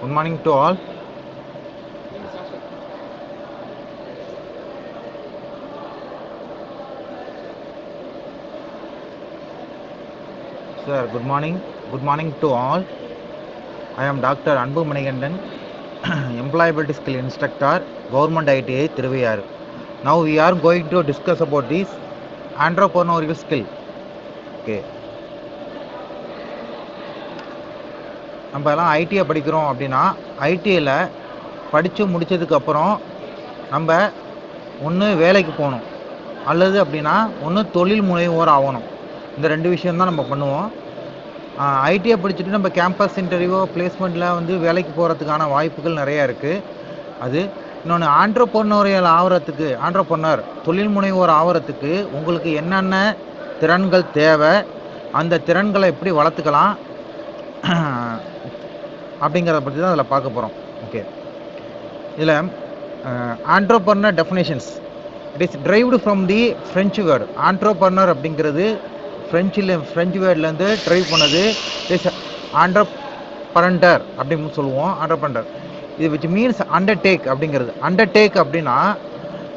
Good morning to all. Sir, good morning. Good morning to all. I am Dr. Anbu Manigandan, Employability Skill Instructor, Government ITA, Tiruviyar. Now we are going to discuss about this entrepreneurial skill. Okay. நம்ம எல்லாம் ITI படிக்கிறோம் அப்படின்னா ஐடிஐயில் படித்து முடித்ததுக்கப்புறம் நம்ம ஒன்று வேலைக்கு போகணும் அல்லது அப்படின்னா ஒன்று தொழில் முனைவோர் ஆகணும். இந்த ரெண்டு விஷயம்தான் நம்ம பண்ணுவோம். ஐடிஐ படிச்சுட்டு நம்ம கேம்பஸ் இன்டர்வியூ பிளேஸ்மெண்ட்டில் வந்து வேலைக்கு போகிறதுக்கான வாய்ப்புகள் நிறையா இருக்குது. அது இன்னொன்று ஆண்டர்ப்ரனோரியல் ஆகிறதுக்கு, தொழில் முனைவோர் ஆகிறதுக்கு உங்களுக்கு என்னென்ன திறன்கள் தேவை, அந்த திறன்களை எப்படி வளர்த்துக்கலாம் அப்படிங்கிறத பற்றி தான் அதில் பார்க்க போகிறோம். ஓகே, இதில் entrepreneur definitions. It is derived from the French word. Entrepreneur அப்படிங்கிறது ஃப்ரெஞ்சு வேர்ட்லேருந்து ட்ரைவ் பண்ணது. இஸ் ஆண்டர்ப்ரனர் அப்படின்னு சொல்லுவோம். ஆண்டர்ப்ரனர் இது விச் மீன்ஸ் அண்டர்டேக் அப்படிங்கிறது. அண்டர்டேக் அப்படின்னா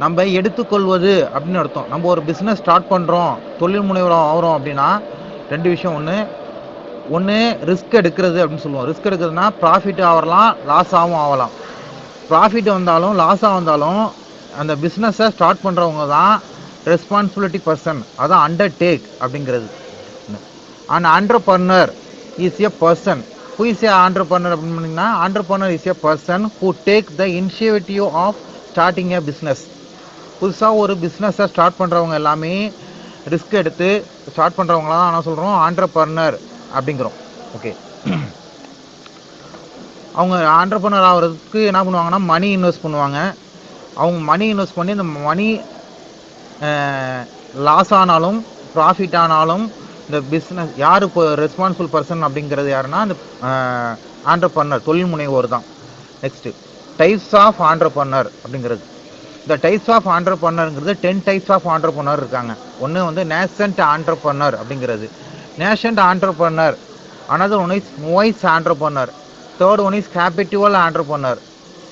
நம்ம எடுத்துக்கொள்வது அப்படின்னு அர்த்தம். நம்ம ஒரு பிஸ்னஸ் ஸ்டார்ட் பண்ணுறோம், தொழில் முனைவராக ஆகிறோம் அப்படின்னா ரெண்டு விஷயம். ஒன்று ரிஸ்க் எடுக்கிறது அப்படின்னு சொல்லுவோம். ரிஸ்க் எடுக்கிறதுனா ப்ராஃபிட் ஆகலாம், லாஸாகவும் ஆகலாம். ப்ராஃபிட் வந்தாலும் லாஸாக வந்தாலும் அந்த பிஸ்னஸை ஸ்டார்ட் பண்ணுறவங்க தான் ரெஸ்பான்சிபிலிட்டி பர்சன். அதான் அண்டர்டேக் அப்படிங்கிறது. And entrepreneur is a person. Who is a entrepreneur அப்படின்னு பண்ணிங்கன்னா, entrepreneur is a person who take the initiative of starting a business. புதுசாக ஒரு பிஸ்னஸை ஸ்டார்ட் பண்ணுறவங்க எல்லாமே ரிஸ்க் எடுத்து ஸ்டார்ட் பண்ணுறவங்களாம் தான் நான் சொல்கிறோம் ஆண்டர்ப்ரனர் அப்படிங்கிறோம். ஓகே, அவங்க ஆண்டர்ப்ரனர் ஆகிறதுக்கு என்ன பண்ணுவாங்கன்னா மணி இன்வெஸ்ட் பண்ணுவாங்க. அவங்க மணி இன்வெஸ்ட் பண்ணி இந்த மணி லாஸ் ஆனாலும் ப்ராஃபிட் ஆனாலும் இந்த பிஸ்னஸ் யார் இப்போ ரெஸ்பான்சிபிள் பர்சன் அப்படிங்கிறது யாருன்னா அந்த ஆண்டர்ப்ரனர், தொழில் முனைவோர் தான். நெக்ஸ்ட்டு டைப்ஸ் ஆஃப் ஆண்டர்ப்ரனர் அப்படிங்கிறது. இந்த டைப்ஸ் ஆஃப் ஆண்டர்ப்ரனருங்கிறது 10 டைப்ஸ் ஆஃப் ஆண்டர்ப்ரனர் இருக்காங்க. ஒன்று வந்து நேசன்ட் ஆண்டர்ப்ரனர் அப்படிங்கிறது. Nascent entrepreneur. Another one is novice entrepreneur. Third one is capital entrepreneur.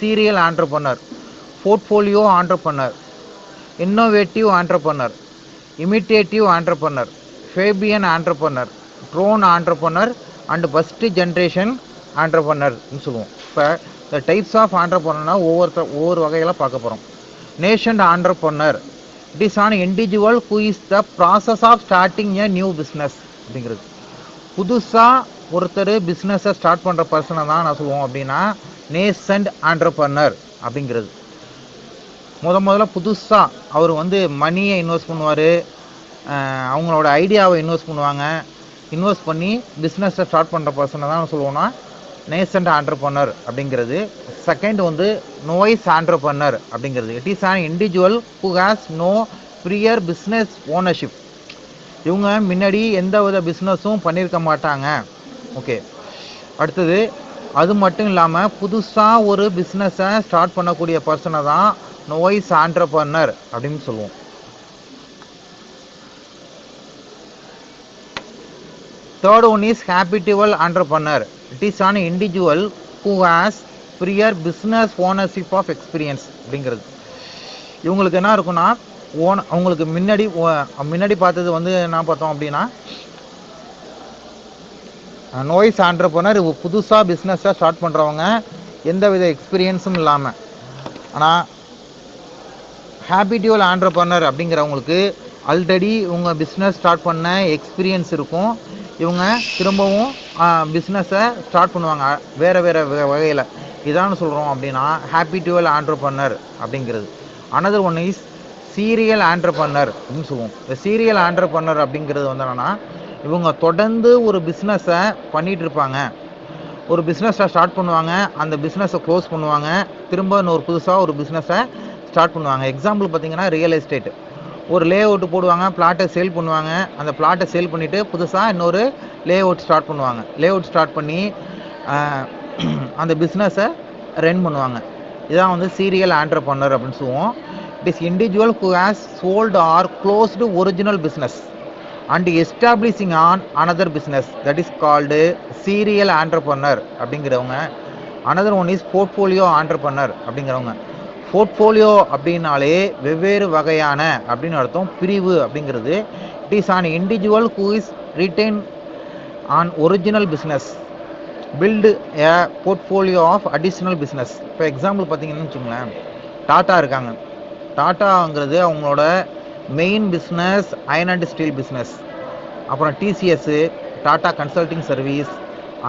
Serial entrepreneur. Portfolio entrepreneur. Innovative entrepreneur. Imitative entrepreneur. Fabian entrepreneur. Drone entrepreneur and first generation ஆண்டர்ப்ரனர்னு சொல்லுவோம். இப்போ இந்த types of ஆண்டர்ப்ரனர்னா ஒவ்வொரு வகையில் பார்க்க போகிறோம். Nascent entrepreneur. It is an individual who is the process of starting a new business அப்படிங்கிறது. புதுசாக ஒருத்தர் பிஸ்னஸை ஸ்டார்ட் பண்ணுற பர்சனை தான் நான் சொல்லுவோம் அப்படின்னா நேசன்ட் ஆண்டர்ப்ரனர் அப்படிங்கிறது. முதல்ல புதுசாக அவர் வந்து மணியை இன்வெஸ்ட் பண்ணுவார், அவங்களோட ஐடியாவை இன்வெஸ்ட் பண்ணுவாங்க. இன்வெஸ்ட் பண்ணி பிஸ்னஸை ஸ்டார்ட் பண்ணுற பர்சனை தான் சொல்லுவோம்னா நேசன்ட் ஆண்டர்ப்ரனர் அப்படிங்கிறது. செகண்ட் வந்து நோய்ஸ் ஆண்டர்ப்ரனர் அப்படிங்கிறது. It is an individual who has no prior business ownership. இவங்க முன்னாடி எந்த வித பிஸ்னஸும் பண்ணியிருக்க மாட்டாங்க. ஓகே, அடுத்தது அது மட்டும் இல்லாமல் புதுசாக ஒரு பிஸ்னஸை ஸ்டார்ட் பண்ணக்கூடிய பர்சனை தான் நோய்ஸ் ஆண்டர்ப்ரனர் அப்படின்னு சொல்லுவோம். Third one is capital entrepreneur. It is an individual who has prior business ownership of experience அப்படிங்கிறது. இவங்களுக்கு என்ன இருக்குன்னா அவங்களுக்கு முன்னாடி பார்த்தது வந்து என்ன பார்த்தோம் அப்படின்னா நோய்ஸ் ஆண்டர்ப்ரனர் புதுசாக பிஸ்னஸை ஸ்டார்ட் பண்ணுறவங்க எந்த வித எக்ஸ்பீரியன்ஸும் இல்லாமல். ஆனால் ஹேபிட்டுவல் ஆண்டர்ப்ரனர் அப்படிங்கிறவங்களுக்கு ஆல்ரெடி இவங்க பிஸ்னஸ் ஸ்டார்ட் பண்ண எக்ஸ்பீரியன்ஸ் இருக்கும். இவங்க திரும்பவும் பிஸ்னஸை ஸ்டார்ட் பண்ணுவாங்க வேறு வகையில். இதான்னு சொல்கிறோம் அப்படின்னா ஹேபிட்டுவல் ஆண்டர்ப்ரனர் அப்படிங்கிறது. Another one is serial entrepreneur அப்படின்னு சொல்லுவோம். இந்த சீரியல் ஆண்டர்ப்ரனர் அப்படிங்கிறது வந்து என்னென்னா இவங்க தொடர்ந்து ஒரு பிஸ்னஸை பண்ணிகிட்டு இருப்பாங்க. ஒரு பிஸ்னஸை ஸ்டார்ட் பண்ணுவாங்க, அந்த பிஸ்னஸை க்ளோஸ் பண்ணுவாங்க, திரும்ப இன்னொரு புதுசாக ஒரு பிஸ்னஸை ஸ்டார்ட் பண்ணுவாங்க. எக்ஸாம்பிள் பார்த்தீங்கன்னா ரியல் எஸ்டேட். ஒரு லே அவுட்டு போடுவாங்க, பிளாட்டை சேல் பண்ணுவாங்க. அந்த பிளாட்டை சேல் பண்ணிவிட்டு புதுசாக இன்னொரு லே அவுட் ஸ்டார்ட் பண்ணுவாங்க. லே அவுட் ஸ்டார்ட் பண்ணி அந்த பிஸ்னஸை ரன் பண்ணுவாங்க. இதான் வந்து சீரியல் ஆண்டர்ப்ரனர் அப்படின்னு சொல்லுவோம். It is individual who has sold or closed original business and establishing on another business, that is called serial entrepreneur அப்படிங்கிறவங்க. Another one is portfolio entrepreneur அப்படிங்கிறவங்க. போர்ட்ஃபோலியோ அப்படின்னாலே வெவ்வேறு வகையான அப்படின்னு அர்த்தம். பிரிவு அப்படிங்கிறது it is an individual who is retain on original business build a portfolio of additional business. இப்போ எக்ஸாம்பிள் பார்த்தீங்கன்னு வச்சுங்களேன், டாட்டா இருக்காங்க. டாட்டாங்கிறது அவங்களோட main business iron and steel business. அப்புறம் TCS, tata consulting service,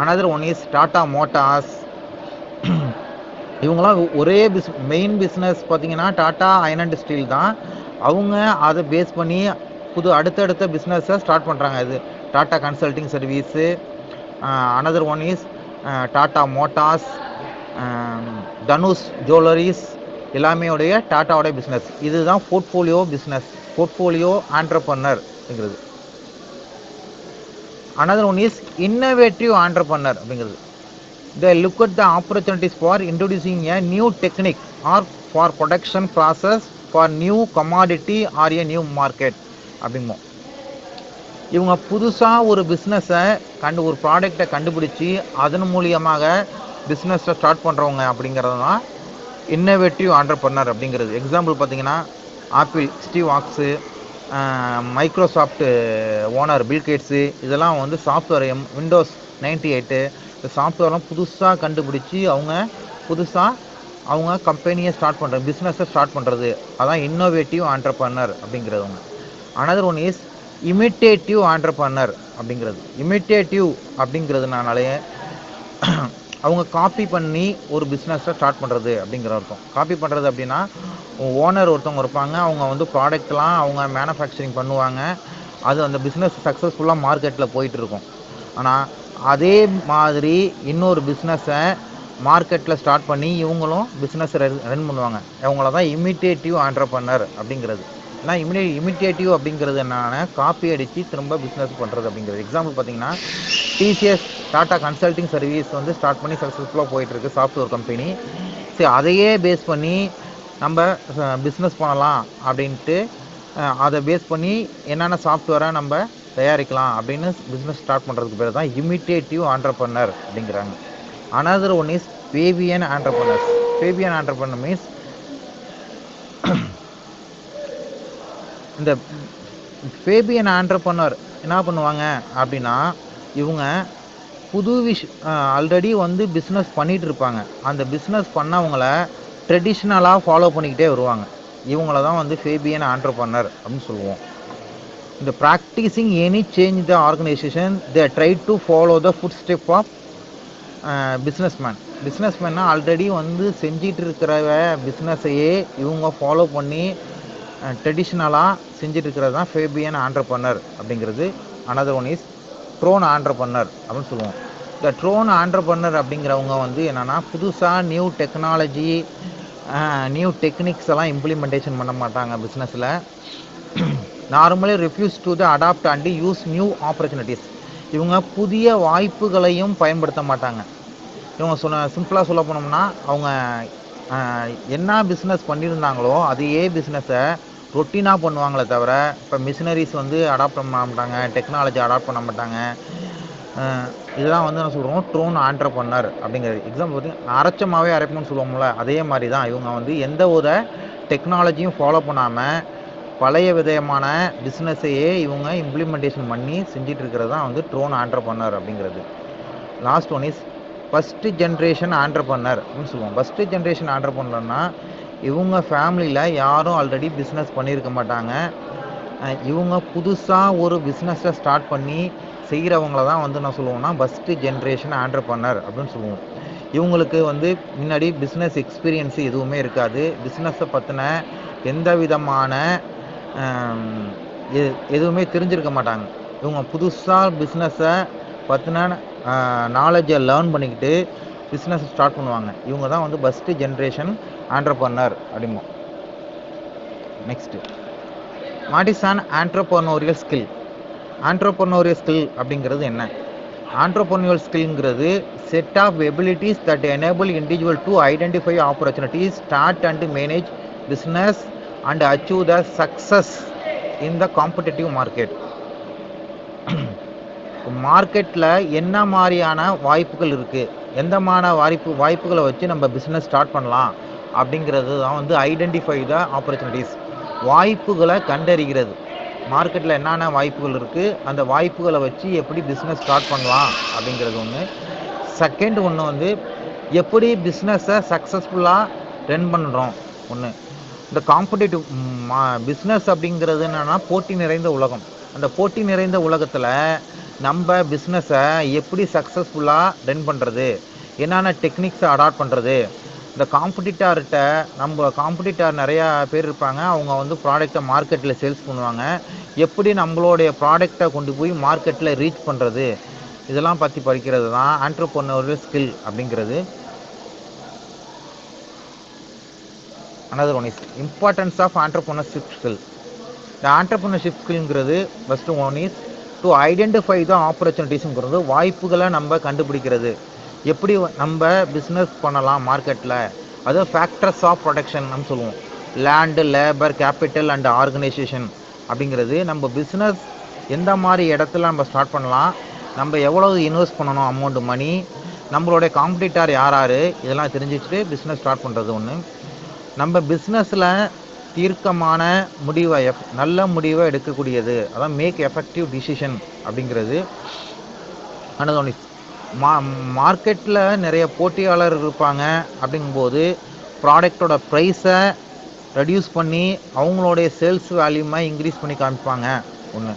another one is Tata Motors. இவங்களாம் ஒரே main business பார்த்தீங்கன்னா டாட்டா அயர்ன் அண்ட் ஸ்டீல் தான். அவங்க அதை பேஸ் பண்ணி அடுத்தடுத்த பிஸ்னஸை ஸ்டார்ட் பண்ணுறாங்க. இது Tata consulting service, another one is Tata motors, Tanishq jewelleries, எல்லாமே உடைய டாட்டாவோடைய பிஸ்னஸ். இதுதான் portfolio business, portfolio entrepreneur. Another one is innovative entrepreneur அப்படிங்கிறது. They look at the opportunities for introducing a new technique or for production process for new commodity or a new market அப்படிம்போம். இவங்க புதுசாக ஒரு பிஸ்னஸை ஒரு ப்ராடக்டை கண்டுபிடிச்சி அதன் மூலியமாக பிஸ்னஸை ஸ்டார்ட் பண்ணுறவங்க அப்படிங்கிறது தான் இன்னோவேட்டிவ் ஆண்டர்பனர் அப்படிங்கிறது. எக்ஸாம்பிள் பார்த்தீங்கன்னா apple Steve jobs, Microsoft owner Bill Gates, இதெல்லாம் வந்து சாஃப்ட்வேர் விண்டோஸ் 98 இந்த சாஃப்ட்வேர்லாம் புதுசாக கண்டுபிடிச்சி அவங்க கம்பெனியை ஸ்டார்ட் பண்ணுறது, பிஸ்னஸை ஸ்டார்ட் பண்ணுறது, அதான் இன்னோவேட்டிவ் ஆண்டர்பனர் அப்படிங்கிறவங்க. அனதர் ஒன் இஸ் இமிட்டேட்டிவ் ஆண்டர்பனர் அப்படிங்கிறது. இமிட்டேட்டிவ் அப்படிங்கிறதுனாலே அவங்க காப்பி பண்ணி ஒரு பிஸ்னஸை ஸ்டார்ட் பண்ணுறது அப்படிங்கிற அர்த்தம். காப்பி பண்ணுறது அப்படின்னா ஓனர் ஒருத்தவங்க இருப்பாங்க, அவங்க வந்து ப்ராடக்ட்லாம் அவங்க மேனுஃபேக்சரிங் பண்ணுவாங்க, அது அந்த பிஸ்னஸ் சக்ஸஸ்ஃபுல்லாக மார்க்கெட்டில் போயிட்டுருக்கும். ஆனால் அதே மாதிரி இன்னொரு பிஸ்னஸை மார்க்கெட்டில் ஸ்டார்ட் பண்ணி இவங்களும் பிஸ்னஸை ரன் பண்ணுவாங்க. இவங்கள தான் இமிட்டேட்டிவ் ஆண்டர்பனர் அப்படிங்கிறது. ஏன்னா இமிட்டேட்டிவ் அப்படிங்கிறது என்னன்னா காப்பி அடித்து திரும்ப பிஸ்னஸ் பண்ணுறது அப்படிங்கிறது. எக்ஸாம்பிள் பார்த்தீங்கன்னா டிசிஎஸ் டாட்டா கன்சல்டிங் சர்வீஸ் வந்து ஸ்டார்ட் பண்ணி சக்ஸஸ்ஃபுல்லாக போயிட்டுருக்கு, சாஃப்ட்வேர் கம்பெனி. சரி, அதையே பேஸ் பண்ணி நம்ம பிஸ்னஸ் பண்ணலாம் அப்படின்ட்டு அதை பேஸ் பண்ணி என்னென்ன சாஃப்ட்வேரை நம்ம தயாரிக்கலாம் அப்படின்னு பிஸ்னஸ் ஸ்டார்ட் பண்ணுறதுக்கு பேர் தான் இமிட்டேட்டிவ் ஆண்டர்பனர் அப்படிங்கிறாங்க. Another one is Fabian entrepreneur. Fabian entrepreneur means இந்த ஃபேபியன் ஆண்டர்பனர் என்ன பண்ணுவாங்க அப்படின்னா இவங்க புது ஆல்ரெடி வந்து பிஸ்னஸ் பண்ணிகிட்டு இருப்பாங்க. அந்த பிஸ்னஸ் பண்ணவங்கள ட்ரெடிஷ்னலாக ஃபாலோ பண்ணிக்கிட்டே வருவாங்க. இவங்கள தான் வந்து ஃபேபியன் ஆண்டர்பனர் அப்படின்னு சொல்லுவோம். இந்த practising any change the organisation they try to follow the foot step of businessman. பிஸ்னஸ்மேன்னா ஆல்ரெடி வந்து செஞ்சிட்டு இருக்கிற பிஸ்னஸையே இவங்க ஃபாலோ பண்ணி ட்ரெடிஷ்னலாக செஞ்சுட்டு இருக்கிறது தான் ஃபேபியன் ஆண்டர்பனர் அப்படிங்கிறது. Another one is drone entrepreneur அப்படின்னு சொல்லுவோம். இந்த ட்ரோன் ஆண்டர்பனர் அப்படிங்கிறவங்க வந்து என்னென்னா புதுசாக நியூ டெக்னாலஜி நியூ டெக்னிக்ஸ் எல்லாம் இம்ப்ளிமெண்டேஷன் பண்ண மாட்டாங்க பிஸ்னஸில். Normally refuse to the adapt and use new opportunities. இவங்க புதிய வாய்ப்புகளையும் பயன்படுத்த மாட்டாங்க. இவங்க சிம்பிளாக சொல்ல போனோம்னா அவங்க என்ன பிஸ்னஸ் பண்ணியிருந்தாங்களோ அதையே பிஸ்னஸை ரொட்டீனாக பண்ணுவாங்களே தவிர இப்போ மிஷினரிஸ் வந்து அடாப்ட் பண்ண மாட்டாங்க, டெக்னாலஜி அடாப்ட் பண்ண மாட்டாங்க. இதெல்லாம் வந்து நான் சொல்கிறோம் ட்ரோன் ஆண்டர்பனர் அப்படிங்கிறது. எக்ஸாம்பிள் பார்த்தீங்கன்னா அரைச்சமாகவே அரைப்போம்னு சொல்லுவோம்ல, அதே மாதிரி தான் இவங்க வந்து எந்த ஒரு டெக்னாலஜியும் ஃபாலோ பண்ணாமல் பழைய விதமான பிஸ்னஸையே இவங்க இம்ப்ளிமெண்டேஷன் பண்ணி செஞ்சிட்டு இருக்கிறது தான் வந்து ட்ரோன் ஆண்டர்பனர் அப்படிங்கிறது. Last one is first generation entrepreneur அப்படின்னு சொல்லுவோம். ஃபஸ்ட்டு ஜென்ரேஷன் ஆண்டர்பனர்னா இவங்க ஃபேமிலியில் யாரும் ஆல்ரெடி பிஸ்னஸ் பண்ணியிருக்க மாட்டாங்க. இவங்க புதுசாக ஒரு பிஸ்னஸை ஸ்டார்ட் பண்ணி செய்கிறவங்கள தான் வந்து நான் சொல்லுவோம்னா ஃபஸ்ட்டு ஜென்ரேஷன் ஆண்டர்பனர் அப்படின்னு சொல்லுவோம். இவங்களுக்கு வந்து முன்னாடி பிஸ்னஸ் எக்ஸ்பீரியன்ஸு எதுவுமே இருக்காது. பிஸ்னஸை பற்றின எந்த விதமான எதுவுமே தெரிஞ்சிருக்க மாட்டாங்க. இவங்க புதுசாக பிஸ்னஸை பற்றின நாலேஜை லேர்ன் பண்ணிக்கிட்டு பிஸ்னஸ் ஸ்டார்ட் பண்ணுவாங்க. இவங்க தான் வந்து ஃபஸ்ட்டு ஜென்ரேஷன் ஆண்டர்பனர் அப்படிம்போம். Next what is an entrepreneurial skill. Entrepreneurial skill அப்படிங்கிறது என்ன? ஆண்டர்பர்னோரியல் ஸ்கில்ங்கிறது set of abilities that enable individual to identify opportunities, start and manage business and achieve the success in the competitive market. மார்க்கெட்டில் என்ன மாதிரியான வாய்ப்புகள் இருக்குது, எந்த மாதிரி வாய்ப்புகளை வச்சு நம்ம பிஸ்னஸ் ஸ்டார்ட் பண்ணலாம் அப்படிங்கிறது தான் வந்து ஐடென்டிஃபை த ஆப்பர்ச்சுனிட்டிஸ். வாய்ப்புகளை கண்டறிகிறது. மார்க்கெட்டில் என்னென்ன வாய்ப்புகள் இருக்குது, அந்த வாய்ப்புகளை வச்சு எப்படி பிஸ்னஸ் ஸ்டார்ட் பண்ணலாம் அப்படிங்கிறது ஒன்று. செகண்ட் ஒன்று வந்து எப்படி பிஸ்னஸை சக்ஸஸ்ஃபுல்லாக ரன் பண்ணுறோம். ஒன்று இந்த காம்படிட்டிவ் பிஸ்னஸ் அப்படிங்கிறது என்னென்னா போட்டி நிறைந்த உலகம். அந்த போட்டி நிறைந்த உலகத்தில் நம்ம பிஸ்னஸை எப்படி சக்ஸஸ்ஃபுல்லாக ரன் பண்ணுறது, என்னென்ன டெக்னிக்ஸை அடாப்ட் பண்ணுறது. இந்த காம்படிட்டார்கிட்ட நம்ம காம்படிட்டார் நிறையா பேர் இருப்பாங்க, அவங்க வந்து ப்ராடக்டை மார்க்கெட்டில் சேல்ஸ் பண்ணுவாங்க. எப்படி நம்மளுடைய ப்ராடக்டை கொண்டு போய் மார்க்கெட்டில் ரீச் பண்ணுறது, இதெல்லாம் பற்றி படிக்கிறது தான் ஆண்டர்ப்ரனோரியல் ஸ்கில் அப்படிங்கிறது. another one is importance of entrepreneurship skill. The entrepreneurship skillங்கிறது first one is to identify the ஆப்பர்ச்சுனிட்டிஸுங்கிறது வாய்ப்புகளை நம்ம கண்டுபிடிக்கிறது. எப்படி நம்ம பிஸ்னஸ் பண்ணலாம் மார்க்கெட்டில், அது ஃபேக்டர்ஸ் ஆஃப் ப்ரொடக்ஷன் நம்ம சொல்லுவோம். Land, labour, capital and organisation அப்படிங்கிறது நம்ம பிஸ்னஸ் எந்த மாதிரி இடத்துல நம்ம ஸ்டார்ட் பண்ணலாம், நம்ம எவ்வளவு இன்வெஸ்ட் பண்ணணும் அமௌண்ட் மணி, நம்மளுடைய காம்படிட்டார் யார், இதெல்லாம் தெரிஞ்சுக்கிட்டு பிஸ்னஸ் ஸ்டார்ட் பண்ணுறது ஒன்று. நம்ம பிஸ்னஸில் தீர்க்கமான முடிவை நல்ல முடிவை எடுக்கக்கூடியது, அதான் மேக் எஃபெக்டிவ் டிசிஷன் அப்படிங்கிறது. another one is மார்க்கெட்டில் நிறைய போட்டியாளர் இருப்பாங்க. அப்படிங்கும்போது ப்ராடக்டோட ப்ரைஸை ரெடியூஸ் பண்ணி அவங்களுடைய சேல்ஸ் வேல்யூமை இன்க்ரீஸ் பண்ணி காமிப்பாங்க. ஒன்று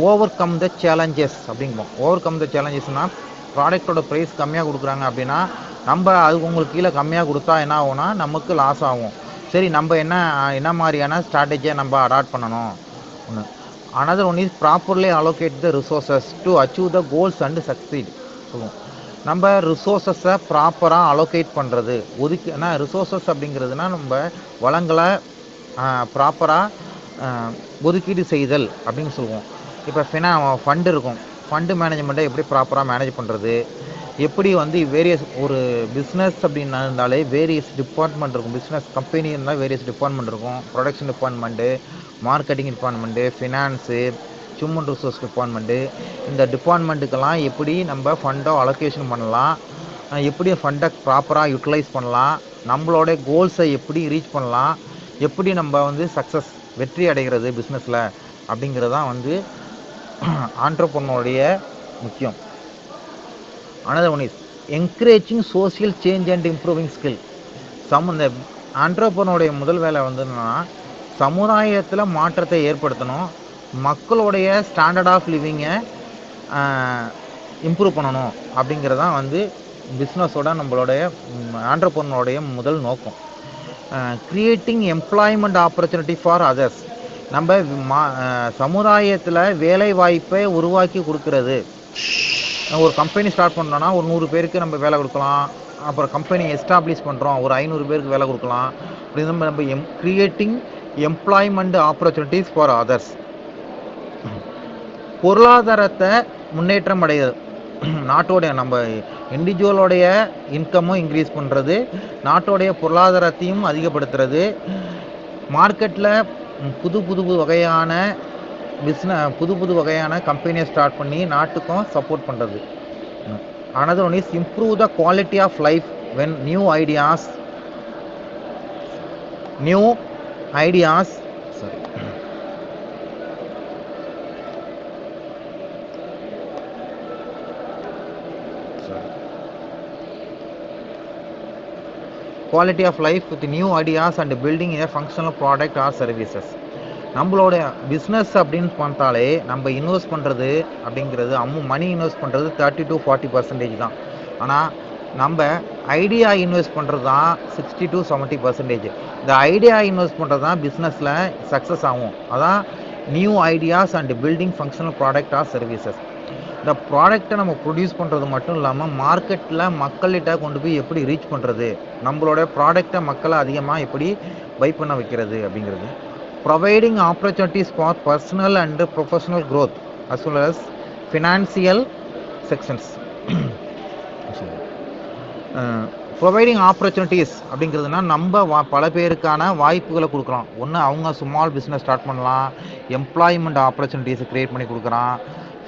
ஓவர் கம் த சேலஞ்சஸ் அப்படிங்குவோம். ஓவர் கம் த சேலஞ்சஸ்னால் ப்ராடக்டோட ப்ரைஸ் கம்மியாக கொடுக்குறாங்க அப்படின்னா நம்ம அது உங்களுக்கு கீழே கம்மியாக கொடுத்தா என்ன ஆகும்னா நமக்கு லாஸ் ஆகும். சரி, நம்ம என்ன மாதிரியான ஸ்ட்ராட்டஜியை நம்ம அடாப்ட் பண்ணணும். ஒன்று another one is properly allocate the resources to achieve the goals and succeed சொல்லுவோம். நம்ம ரிசோர்ஸஸை ப்ராப்பராக அலோகேட் பண்ணுறது, ஏன்னா ரிசோர்ஸஸ் அப்படிங்கிறதுனா நம்ம வளங்களை ப்ராப்பராக ஒதுக்கீடு செய்தல் அப்படின்னு சொல்லுவோம். இப்போ ஃபண்டு இருக்கும், ஃபண்டு மேனேஜ்மெண்ட்டை எப்படி ப்ராப்பராக மேனேஜ் பண்ணுறது, எப்படி வந்து வேரியஸ் ஒரு பிஸ்னஸ் அப்படின்னு இருந்தாலே வேரியஸ் டிபார்ட்மெண்ட் இருக்கும். பிஸ்னஸ் கம்பெனி இருந்தால் வேரியஸ் டிபார்ட்மெண்ட் இருக்கும். Production department, marketing department, finance, human resource department. இந்த டிபார்ட்மெண்ட்டுக்கெல்லாம் எப்படி நம்ம ஃபண்டை அலோகேஷன் பண்ணலாம், எப்படி ஃபண்டை ப்ராப்பராக யூட்டிலைஸ் பண்ணலாம், நம்மளோட கோல்ஸை எப்படி ரீச் பண்ணலாம், எப்படி நம்ம வந்து சக்ஸஸ் வெற்றி அடைகிறது பிஸ்னஸில் அப்படிங்கிறது தான் வந்து ஆண்டர்ப்ரனருடைய முக்கியம். another one is encouraging social change and improving skill. இந்த ஆண்டர்ப்ரனருடைய முதல் வேலை வந்து என்னன்னா சமுதாயத்தில் மாற்றத்தை ஏற்படுத்தணும், மக்களுடைய ஸ்டாண்டர்ட் ஆஃப் லிவிங்கை இம்ப்ரூவ் பண்ணணும் அப்படிங்கிறதான் வந்து பிஸ்னஸோட நம்மளுடைய ஆண்டர்ப்ரனருடைய முதல் நோக்கம். Creating employment opportunity for others, நம்ம சமுதாயத்தில் வேலை வாய்ப்பை உருவாக்கி கொடுக்கறது. ஒரு கம்பெனி ஸ்டார்ட் பண்ணோன்னா ஒரு 100 பேருக்கு நம்ம வேலை கொடுக்கலாம். அப்புறம் கம்பெனி எஸ்டாப்ளிஷ் பண்ணுறோம், ஒரு 500 பேருக்கு வேலை கொடுக்கலாம். அப்படி நம்ம creating employment opportunities for others. பொருளாதாரத்தை முன்னேற்றம் அடைகிறது, நாட்டோடைய நம்ம இண்டிவிஜுவலோடைய இன்கமும் இன்க்ரீஸ் பண்ணுறது, நாட்டோடைய பொருளாதாரத்தையும் அதிகப்படுத்துறது, மார்க்கெட்டில் புது வகையான புது வகையான கம்பெனியை ஸ்டார்ட் பண்ணி நாட்டுக்கும் சப்போர்ட் பண்ணுறது. another one is improve the quality of life when new ideas quality of life with new ideas and building a functional product or services. நம்மளோட பிஸ்னஸ் அப்படின்னு பார்த்தாலே நம்ம இன்வெஸ்ட் பண்ணுறது அப்படிங்கிறது மணி இன்வெஸ்ட் பண்ணுறது 30 to 40% தான். ஆனால் நம்ம ஐடியா இன்வெஸ்ட் பண்ணுறது தான் 60 to 70%. இந்த ஐடியா இன்வெஸ்ட் பண்ணுறது தான் பிஸ்னஸில் சக்ஸஸ் ஆகும். அதான் new ideas and building functional product or services. இந்த ப்ராடக்டை நம்ம ப்ரொடியூஸ் பண்ணுறது மட்டும் இல்லாமல் மார்க்கெட்டில் மக்கள்கிட்ட கொண்டு போய் எப்படி ரீச் பண்ணுறது, நம்மளோட ப்ராடக்டை மக்களை அதிகமாக எப்படி பை பண்ண வைக்கிறது அப்படிங்கிறது. Providing opportunities for personal and professional growth as well as financial sections. Providing opportunities அப்படிங்கிறதுனா நம்ம பல பேருக்கான வாய்ப்புகளை கொடுக்குறோம். ஒன்று அவங்க ஸ்மால் பிஸ்னஸ் ஸ்டார்ட் பண்ணலாம், எம்ப்ளாய்மெண்ட் ஆப்பர்ச்சுனிட்டிஸை க்ரியேட் பண்ணி கொடுக்குறான்,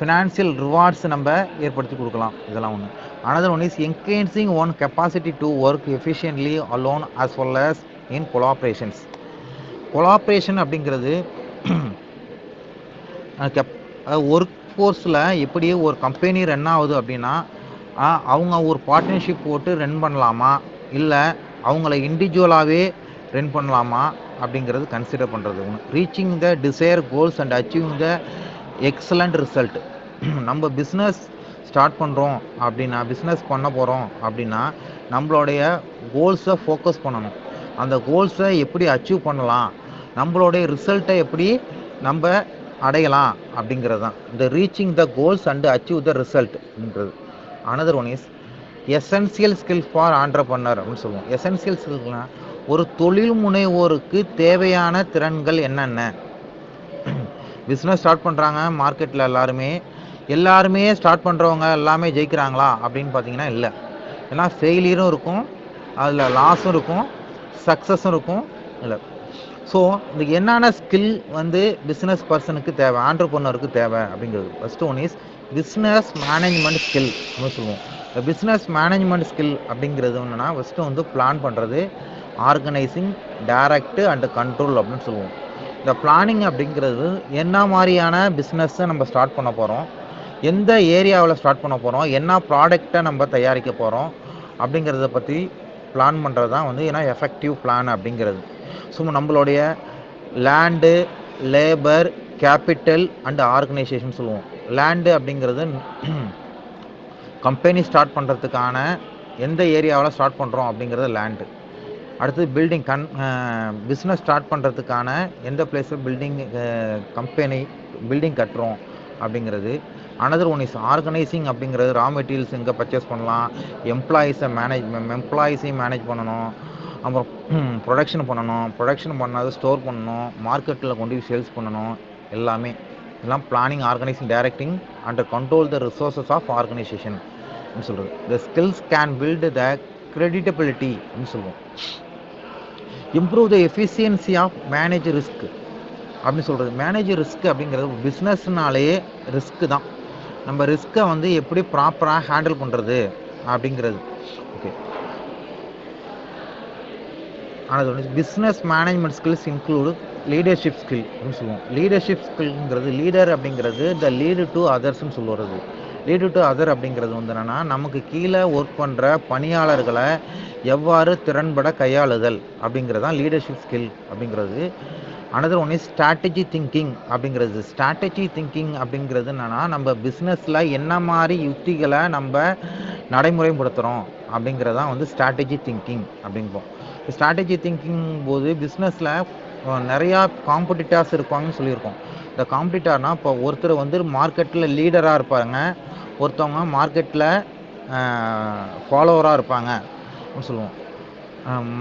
ஃபினான்ஷியல் ரிவார்ட்ஸ் நம்ம ஏற்படுத்தி கொடுக்கலாம். இதெல்லாம் ஒன்று. Another one is engaging one capacity to work efficiently alone as well as in collaborations. Collaboration அப்படிங்கிறது ஒர்க் ஃபோர்ஸில் எப்படி ஒரு கம்பெனி ரன் ஆகுது அப்படின்னா அவங்க ஒரு பார்ட்னர்ஷிப் போட்டு ரன் பண்ணலாமா, இல்லை அவங்கள இண்டிவிஜுவலாகவே ரன் பண்ணலாமா அப்படிங்கிறது கன்சிடர் பண்ணுறது ஒன்று. Reaching the desire goals and achieving the excellent result. நம்ம பிஸ்னஸ் ஸ்டார்ட் பண்ணுறோம் அப்படின்னா, பிஸ்னஸ் பண்ண போகிறோம் அப்படின்னா நம்மளுடைய கோல்ஸை ஃபோக்கஸ் பண்ணணும். அந்த கோல்ஸை எப்படி அச்சீவ் பண்ணலாம், நம்மளுடைய ரிசல்ட்டை எப்படி நம்ம அடையலாம் அப்படிங்கிறது தான் இந்த reaching the goals and achieve the ரிசல்ட்ன்றது. Another one is essential skill for entrepreneur அப்படின்னு சொல்லுவோம். எசென்சியல் ஸ்கில்னா ஒரு தொழில் முனைவோருக்கு தேவையான திறன்கள் என்னென்ன. பிஸ்னஸ் ஸ்டார்ட் பண்ணுறாங்க மார்க்கெட்டில், எல்லாருமே ஸ்டார்ட் பண்ணுறவங்க எல்லாமே ஜெயிக்கிறாங்களா அப்படின்னு பார்த்தீங்கன்னா இல்லை. ஏன்னா ஃபெயிலியரும் இருக்கும், அதில் லாஸும் இருக்கும், சக்ஸஸும் இருக்கும். இல்லை. ஸோ இந்த என்னென்ன ஸ்கில் வந்து பிஸ்னஸ் பர்சனுக்கு தேவை, ஆண்டர்பிரனருக்கு தேவை அப்படிங்கிறது. First one is business management skill அப்படின்னு சொல்லுவோம். இந்த பிஸ்னஸ் மேனேஜ்மெண்ட் ஸ்கில் அப்படிங்கிறது என்னென்னா ஃபஸ்ட்டு வந்து பிளான் பண்ணுறது, ஆர்கனைசிங், டைரக்ட் அண்ட் கண்ட்ரோல் அப்படின்னு சொல்லுவோம். இந்த பிளானிங் அப்படிங்கிறது என்ன மாதிரியான பிஸ்னஸை நம்ம ஸ்டார்ட் பண்ண போகிறோம், எந்த ஏரியாவில் ஸ்டார்ட் பண்ண போகிறோம், என்ன ப்ராடக்டை நம்ம தயாரிக்க போகிறோம் அப்படிங்கிறத பற்றி பிளான் பண்ணுறது தான் வந்து ஏன்னா எஃபெக்டிவ் பிளான் அப்படிங்கிறது. ஸோ நம்மளுடைய land, labour, capital and organisation சொல்லுவோம். லேண்டு அப்படிங்கிறது கம்பெனி ஸ்டார்ட் பண்ணுறதுக்கான எந்த ஏரியாவில் ஸ்டார்ட் பண்ணுறோம் அப்படிங்கிறது லேண்டு. அடுத்தது பில்டிங், பிஸ்னஸ் ஸ்டார்ட் பண்ணுறதுக்கான எந்த பிளேஸில் கம்பெனி பில்டிங் கட்டுறோம் அப்படிங்கிறது. அனதர் ஒன் இஸ் ஆர்கனைசிங் அப்படிங்கிறது ரா மெட்டீரியல்ஸ் எங்கே பர்ச்சேஸ் பண்ணலாம், எம்ப்ளாயீஸையும் மேனேஜ் பண்ணணும், அப்புறம் ப்ரொடக்ஷன் பண்ணணும், ப்ரொடக்ஷன் பண்ணாத ஸ்டோர் பண்ணணும், மார்க்கெட்டில் கொண்டு போய் சேல்ஸ் பண்ணணும். எல்லாமே இதெல்லாம் planning, organising, directing and control the resources of organisation அப்படின்னு சொல்கிறது. The skills can build the creditability அப்படின்னு சொல்லுவோம். Improve the efficiency of manage risk அப்படின்னு சொல்கிறது. மேனேஜ் ரிஸ்க் அப்படிங்கிறது பிஸ்னஸ்னாலே ரிஸ்க்கு தான். நம்ம ரிஸ்க்கை வந்து எப்படி ப்ராப்பராக ஹேண்டில் பண்ணுறது அப்படிங்கிறது. ஓகே. ஆனால் business management skills include leadership skill அப்படின்னு சொல்லுவோம். லீடர்ஷிப் ஸ்கில்ங்கிறது லீடர் அப்படிங்கிறது த லீடு டு அதர்ஸ்ன்னு சொல்லுறது. லீடு டு அதர் அப்படிங்கிறது வந்து என்னென்னா நமக்கு கீழே ஒர்க் பண்ணுற பணியாளர்களை எவ்வாறு திறன்பட கையாளுதல் அப்படிங்கிறது தான் லீடர்ஷிப் ஸ்கில் அப்படிங்கிறது. Another one is strategy thinking அப்படிங்கிறது. ஸ்ட்ராட்டஜி திங்கிங் அப்படிங்கிறது என்னென்னா நம்ம பிஸ்னஸில் என்ன மாதிரி யுக்திகளை நம்ம நடைமுறைப்படுத்துகிறோம் அப்படிங்கிறதான் வந்து ஸ்ட்ராட்டஜி திங்கிங் அப்படிம்போம். ஸ்ட்ராட்டஜி திங்கிங் போது பிஸ்னஸில் நிறையா காம்படிட்டர்ஸ் இருப்பாங்கன்னு சொல்லியிருக்கோம். இந்த காம்படிட்டர்னால் இப்போ ஒருத்தர் வந்து மார்க்கெட்டில் லீடராக இருப்பாங்க, ஒருத்தவங்க மார்க்கெட்டில் ஃபாலோவராக இருப்பாங்க அப்படின்னு சொல்லுவோம்.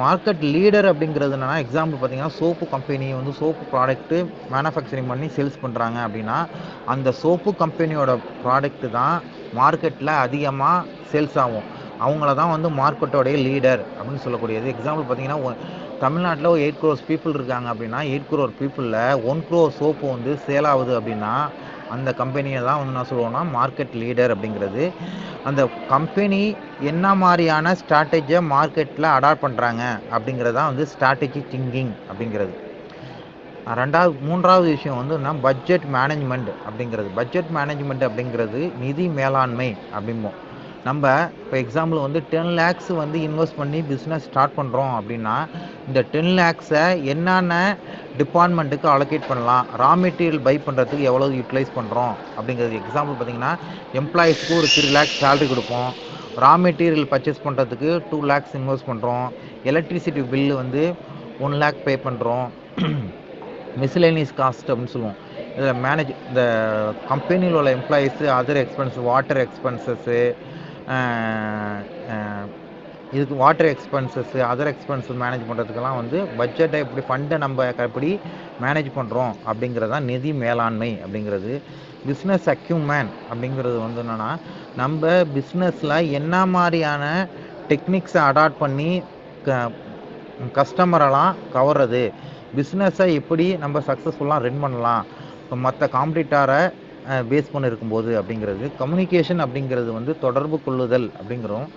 மார்க்கெட் லீடர் அப்படிங்கிறது என்னென்னா எக்ஸாம்பிள் பார்த்தீங்கன்னா சோப்பு கம்பெனி வந்து சோப்பு ப்ராடக்ட்டு மேனுஃபேக்சரிங் பண்ணி சேல்ஸ் பண்ணுறாங்க அப்படின்னா அந்த சோப்பு கம்பெனியோட ப்ராடக்ட்டு தான் மார்க்கெட்டில் அதிகமாக சேல்ஸ் ஆகும். அவங்கள தான் வந்து மார்க்கெட்டோடைய லீடர் அப்படின்னு சொல்லக்கூடியது. எக்ஸாம்பிள் பார்த்தீங்கன்னா தமிழ்நாட்டில் 8 crore பீப்புள் இருக்காங்க அப்படின்னா 8 crore பீப்புளில் 1 crore சோப்பு வந்து சேல் ஆகுது அப்படின்னா அந்த கம்பெனியை தான் வந்து நான் சொல்லுவோன்னா மார்க்கெட் லீடர் அப்படிங்கிறது. அந்த கம்பெனி என்ன மாதிரியான ஸ்ட்ராட்டஜியை மார்க்கெட்டில் அடாப்ட் பண்ணுறாங்க அப்படிங்கிறது தான் வந்து ஸ்ட்ராட்டஜி திங்கிங் அப்படிங்கிறது. மூன்றாவது விஷயம் வந்து பட்ஜெட் மேனேஜ்மெண்ட் அப்படிங்கிறது. பட்ஜெட் மேனேஜ்மெண்ட் அப்படிங்கிறது நிதி மேலாண்மை அப்படிம்போம். நம்ம இப்போ எக்ஸாம்பிள் வந்து 10 lakhs வந்து இன்வெஸ்ட் பண்ணி பிஸ்னஸ் ஸ்டார்ட் பண்ணுறோம் அப்படின்னா இந்த 10 lakhs-ஐ என்னென்ன டிபார்ட்மெண்ட்டுக்கு அலோகேட் பண்ணலாம், ரா மெட்டீரியல் பை பண்ணுறதுக்கு எவ்வளோ யூட்டிலைஸ் பண்ணுறோம் அப்படிங்கிறது. எக்ஸாம்பிள் பார்த்திங்கன்னா எம்ப்ளாயீஸ்க்கு ஒரு 3 lakhs சேலரி கொடுப்போம், ரா மெட்டீரியல் பர்ச்சேஸ் பண்ணுறதுக்கு 2 lakhs இன்வெஸ்ட் பண்ணுறோம், எலக்ட்ரிசிட்டி பில்லு வந்து 1 lakh பே பண்ணுறோம், மிஸ்லேனியஸ் காஸ்ட் அப்படின்னு சொல்லுவோம். இதில் இந்த கம்பெனியில் உள்ள employees other expense, water expenses, இதுக்கு water expenses other expenses manage பண்ணுறதுக்கெல்லாம் வந்து பட்ஜெட்டை எப்படி ஃபண்டை நம்ம எப்படி மேனேஜ் பண்ணுறோம் அப்படிங்கிறது தான் நிதி மேலாண்மை அப்படிங்கிறது. பிஸ்னஸ் அக்யூமேன் அப்படிங்கிறது வந்து என்னென்னா நம்ம பிஸ்னஸில் என்ன மாதிரியான டெக்னிக்ஸை அடாப்ட் பண்ணி கஸ்டமரெல்லாம் கவர்றது, பிஸ்னஸை எப்படி நம்ம சக்ஸஸ்ஃபுல்லாக ரன் பண்ணலாம், இப்போ மற்ற காம்படிட்டரை பேஸ் பண்ணி இருக்கும்போது அப்படிங்கிறது. கம்யூனிகேஷன் அப்படிங்கிறது வந்து தொடர்பு கொள்ளுதல் அப்படிங்கிறோம்.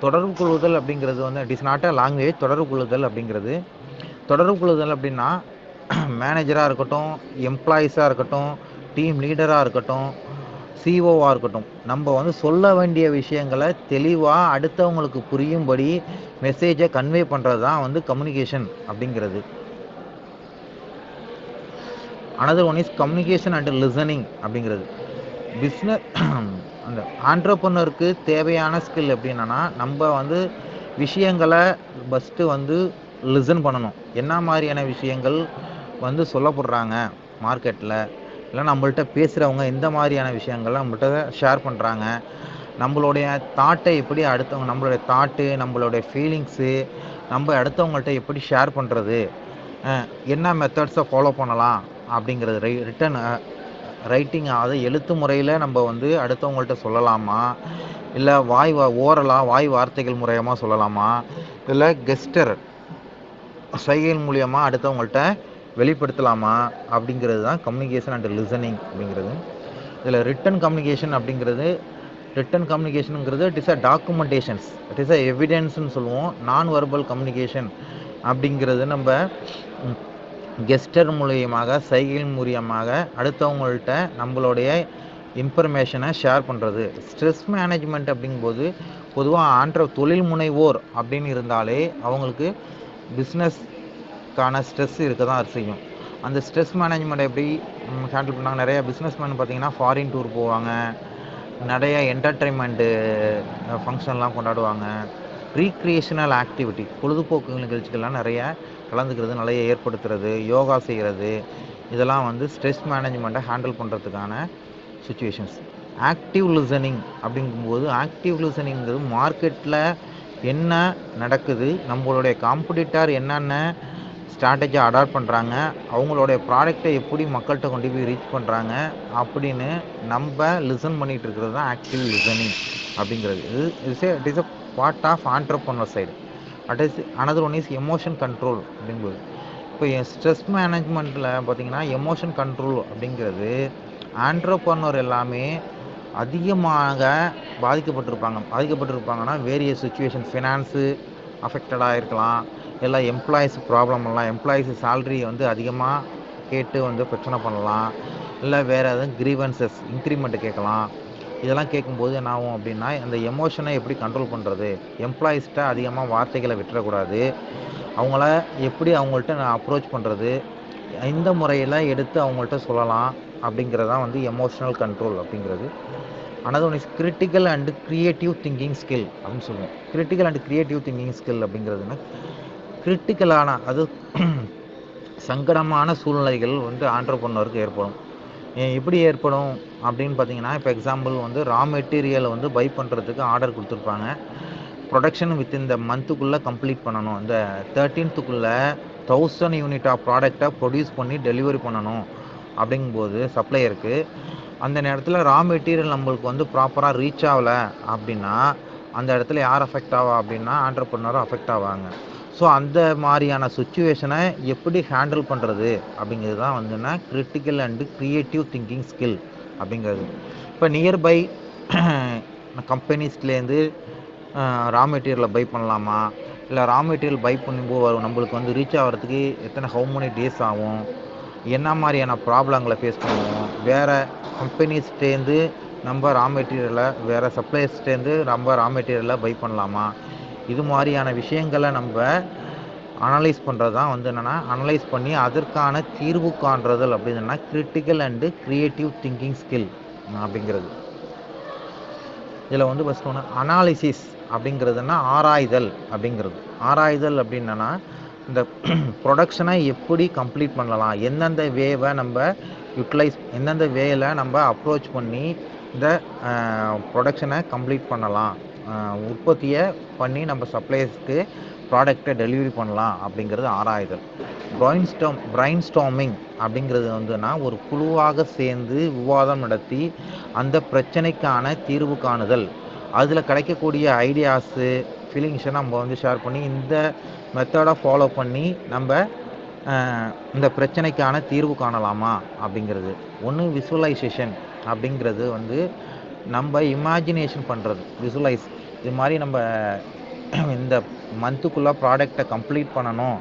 தொடர்பு கொள்ளுதல் அப்படிங்கிறது வந்து it is not a language. தொடர்பு கொள்ளுதல் அப்படிங்கிறது தொடர்பு கொள்ளுதல் அப்படின்னா மேனேஜராக இருக்கட்டும், எம்ப்ளாயீஸாக இருக்கட்டும், டீம் லீடராக இருக்கட்டும், சிஓவாக இருக்கட்டும், நம்ம வந்து சொல்ல வேண்டிய விஷயங்களை தெளிவாக அடுத்தவங்களுக்கு புரியும்படி மெசேஜை கன்வே பண்ணுறது தான் வந்து கம்யூனிகேஷன் அப்படிங்கிறது. Another one is communication and listening அப்படிங்கிறது. பிஸ்னஸ் அந்த ஆண்டர்ப்ரனருக்கு தேவையான ஸ்கில் எப்படின்னா, நம்ம வந்து விஷயங்களை ஃபஸ்ட்டு வந்து லிசன் பண்ணணும். என்ன மாதிரியான விஷயங்கள் வந்து சொல்லப்படுறாங்க மார்க்கெட்டில், இல்லை நம்மள்ட்ட பேசுகிறவங்க எந்த மாதிரியான விஷயங்கள் நம்மள்ட்ட ஷேர் பண்ணுறாங்க, நம்மளுடைய தாட்டை எப்படி அடுத்தவங்க, நம்மளுடைய தாட்டு, நம்மளுடைய ஃபீலிங்ஸு நம்ம அடுத்தவங்கள்ட்ட எப்படி ஷேர் பண்ணுறது, என்ன மெத்தட்ஸை ஃபாலோ பண்ணலாம் அப்படிங்கிறது. ரிட்டன் ரைட்டிங், அதாவது எழுத்து முறையில் நம்ம வந்து அடுத்தவங்கள்ட்ட சொல்லலாமா, இல்லை ஓரலாக வாய் வார்த்தைகள் மூலயமா சொல்லலாமா, இல்லை கெஸ்டர் சைகைகள் மூலியமாக அடுத்தவங்கள்ட்ட வெளிப்படுத்தலாமா அப்படிங்கிறது தான் கம்யூனிகேஷன் அண்ட் லிசனிங் அப்படிங்கிறது. இதில் ரிட்டன் கம்யூனிகேஷனுங்கிறது it is a documentations, it is a எவிடென்ஸ்ன்னு சொல்லுவோம். நான் வெர்பல் கம்யூனிகேஷன் அப்படிங்கிறது நம்ம கெஸ்டர் மூலியமாக, சைகைகள் மூலியமாக அடுத்தவங்கள்ட்ட நம்மளுடைய இன்ஃபர்மேஷனை ஷேர் பண்ணுறது. ஸ்ட்ரெஸ் மேனேஜ்மெண்ட் அப்படிங்கும்போது பொதுவாக தொழில் முனைவோர் அப்படின்னு இருந்தாலே அவங்களுக்கு பிஸ்னஸ்க்கான ஸ்ட்ரெஸ் இருக்க தான் செய்யும். அந்த ஸ்ட்ரெஸ் மேனேஜ்மெண்ட் எப்படி ஹேண்டில் பண்ணாங்க? நிறைய பிஸ்னஸ்மேன் பார்த்திங்கன்னா ஃபாரின் டூர் போவாங்க, நிறைய என்டர்டெயின்மெண்ட்டு ஃபங்க்ஷன்லாம் கொண்டாடுவாங்க, ரீக்ரியேஷனல் ஆக்டிவிட்டி பொழுதுபோக்கு நிகழ்ச்சிகள்லாம் நிறைய கலந்துக்கிறது, நிறைய ஏற்படுத்துறது, யோகா செய்கிறது, இதெல்லாம் வந்து ஸ்ட்ரெஸ் மேனேஜ்மெண்ட்டை ஹேண்டில் பண்ணுறதுக்கான சுச்சுவேஷன்ஸ். ஆக்டிவ் லிசனிங் அப்படிங்கும்போது ஆக்டிவ் லிசனிங்கிறது மார்க்கெட்டில் என்ன நடக்குது, நம்மளுடைய காம்படிட்டர் என்னென்ன ஸ்ட்ராட்டஜி அடாப்ட் பண்ணுறாங்க, அவங்களுடைய ப்ராடக்டை எப்படி மக்கள்கிட்ட கொண்டு போய் ரீச் பண்ணுறாங்க அப்படின்னு நம்ம லிசன் பண்ணிகிட்டு இருக்கிறது தான் ஆக்டிவ் லிசனிங் அப்படிங்கிறது. It is a part of entrepreneur side. Another one is emotion control அப்படிங்கும்போது, இப்போ ஸ்ட்ரெஸ் மேனேஜ்மெண்ட்டில் பார்த்திங்கன்னா எமோஷன் கண்ட்ரோல் அப்படிங்கிறது ஆண்டர்ப்ரனர் எல்லாமே அதிகமாக பாதிக்கப்பட்டிருப்பாங்கன்னா வேரியஸ் சுச்சுவேஷன், ஃபினான்ஸு அஃபெக்டடாக இருக்கலாம், இல்லை எம்ப்ளாயீஸ் சேல்ரி வந்து அதிகமாக கேட்டு வந்து பிரச்சனை பண்ணலாம், இல்லை வேறு எதுவும் கிரீவன்சஸ் இன்க்ரிமெண்ட் கேட்கலாம். இதெல்லாம் கேட்கும்போது என்ன ஆகும் அப்படின்னா, அந்த எமோஷனை எப்படி கண்ட்ரோல் பண்ணுறது, எம்ப்ளாயீஸ்கிட்ட அதிகமாக வார்த்தைகளை விட்டுறக்கூடாது, அவங்கள்ட்ட நான் அப்ரோச் பண்ணுறது, இந்த முறையில் எடுத்து அவங்கள்ட்ட சொல்லலாம் அப்படிங்கிறதான் வந்து எமோஷனல் கண்ட்ரோல் அப்படிங்கிறது. Another one is critical and creative thinking skill அப்படின்னு சொல்லுவோம். Critical and creative thinking skill அப்படிங்கிறதுனா கிரிட்டிக்கலான, அது சங்கடமான சூழ்நிலைகள் வந்து ஆண்டர்ப்ரனருக்கு ஏற்படும். எப்படி ஏற்படும் அப்படின்னு பார்த்தீங்கன்னா, இப்போ எக்ஸாம்பிள் வந்து ரா மெட்டீரியலை வந்து பை பண்ணுறதுக்கு ஆர்டர் கொடுத்துருப்பாங்க. ப்ரொடக்ஷன் வித்தின் இந்த மந்த்துக்குள்ளே கம்ப்ளீட் பண்ணணும், இந்த 13th 1000 யூனிட் ஆஃப் ப்ராடக்டை ப்ரொடியூஸ் பண்ணி டெலிவரி பண்ணணும் அப்படிங்கும்போது சப்ளையருக்கு அந்த நேரத்தில் ரா மெட்டீரியல் நம்மளுக்கு வந்து ப்ராப்பராக ரீச் ஆகலை அப்படின்னா அந்த இடத்துல யார் அஃபெக்ட் ஆவா அப்படின்னா ஆண்டர்ப்ரனரும் அஃபெக்ட் ஆவாங்க. ஸோ அந்த மாதிரியான சுச்சுவேஷனை எப்படி ஹேண்டில் பண்ணுறது அப்படிங்கிறது தான் வந்துன்னா critical and creative thinking skill அப்படிங்கிறது. இப்போ நியர்பை கம்பெனிஸ்லேருந்து ரா மெட்டீரியலை பை பண்ணலாமா, இல்லை ரா மெட்டீரியல் பை பண்ணும்போது நம்மளுக்கு வந்து ரீச் ஆகிறதுக்கு ஹவு மெனி டேஸ் ஆகும், என்ன மாதிரியான ப்ராப்ளங்களை ஃபேஸ் பண்ணுவோம், வேறு கம்பெனிஸ்டேருந்து நம்ம ரா மெட்டீரியலை, வேறு சப்ளையர்ஸ்டேருந்து நம்ம ரா மெட்டீரியலை பை பண்ணலாமா, இது மாதிரியான விஷயங்களை நம்ம அனலைஸ் பண்ணுறது தான் வந்து என்னென்னா, அனலைஸ் பண்ணி அதற்கான தீர்வு காண்றதல் அப்படின்னா critical and creative thinking skill அப்படிங்கிறது. இதில் வந்து ஃபஸ்ட் ஒன்று அனாலிசிஸ் அப்படிங்கிறதுனா ஆராய்தல் அப்படிங்கிறது. ஆராய்தல் அப்படின்னா இந்த ப்ரொடக்ஷனை எப்படி கம்ப்ளீட் பண்ணலாம், எந்தெந்த வேவை நம்ம எந்தெந்த வேல நம்ம அப்ரோச் பண்ணி இந்த ப்ரொடக்ஷனை கம்ப்ளீட் பண்ணலாம், உற்பத்தியை பண்ணி நம்ம சப்ளையர்ஸ்க்கு ப்ராடக்டை டெலிவரி பண்ணலாம் அப்படிங்கிறது ஆராய்தல். பிரைன் ஸ்டார்மிங் அப்படிங்கிறது வந்துன்னா ஒரு குழுவாக சேர்ந்து விவாதம் நடத்தி அந்த பிரச்சனைக்கான தீர்வு காணுதல், அதில் கிடைக்கக்கூடிய ஐடியாஸு ஃபீலிங்ஸை நம்ம வந்து ஷேர் பண்ணி இந்த மெத்தடை ஃபாலோ பண்ணி நம்ம இந்த பிரச்சனைக்கான தீர்வு காணலாமா அப்படிங்கிறது. ஒன்று விசுவலைசேஷன் அப்படிங்கிறது வந்து நம்ம இமேஜினேஷன் பண்ணுறது, விசுவலைஸ். இது மாதிரி நம்ம இந்த மந்த்துக்குள்ளே ப்ராடக்டை கம்ப்ளீட் பண்ணணும்,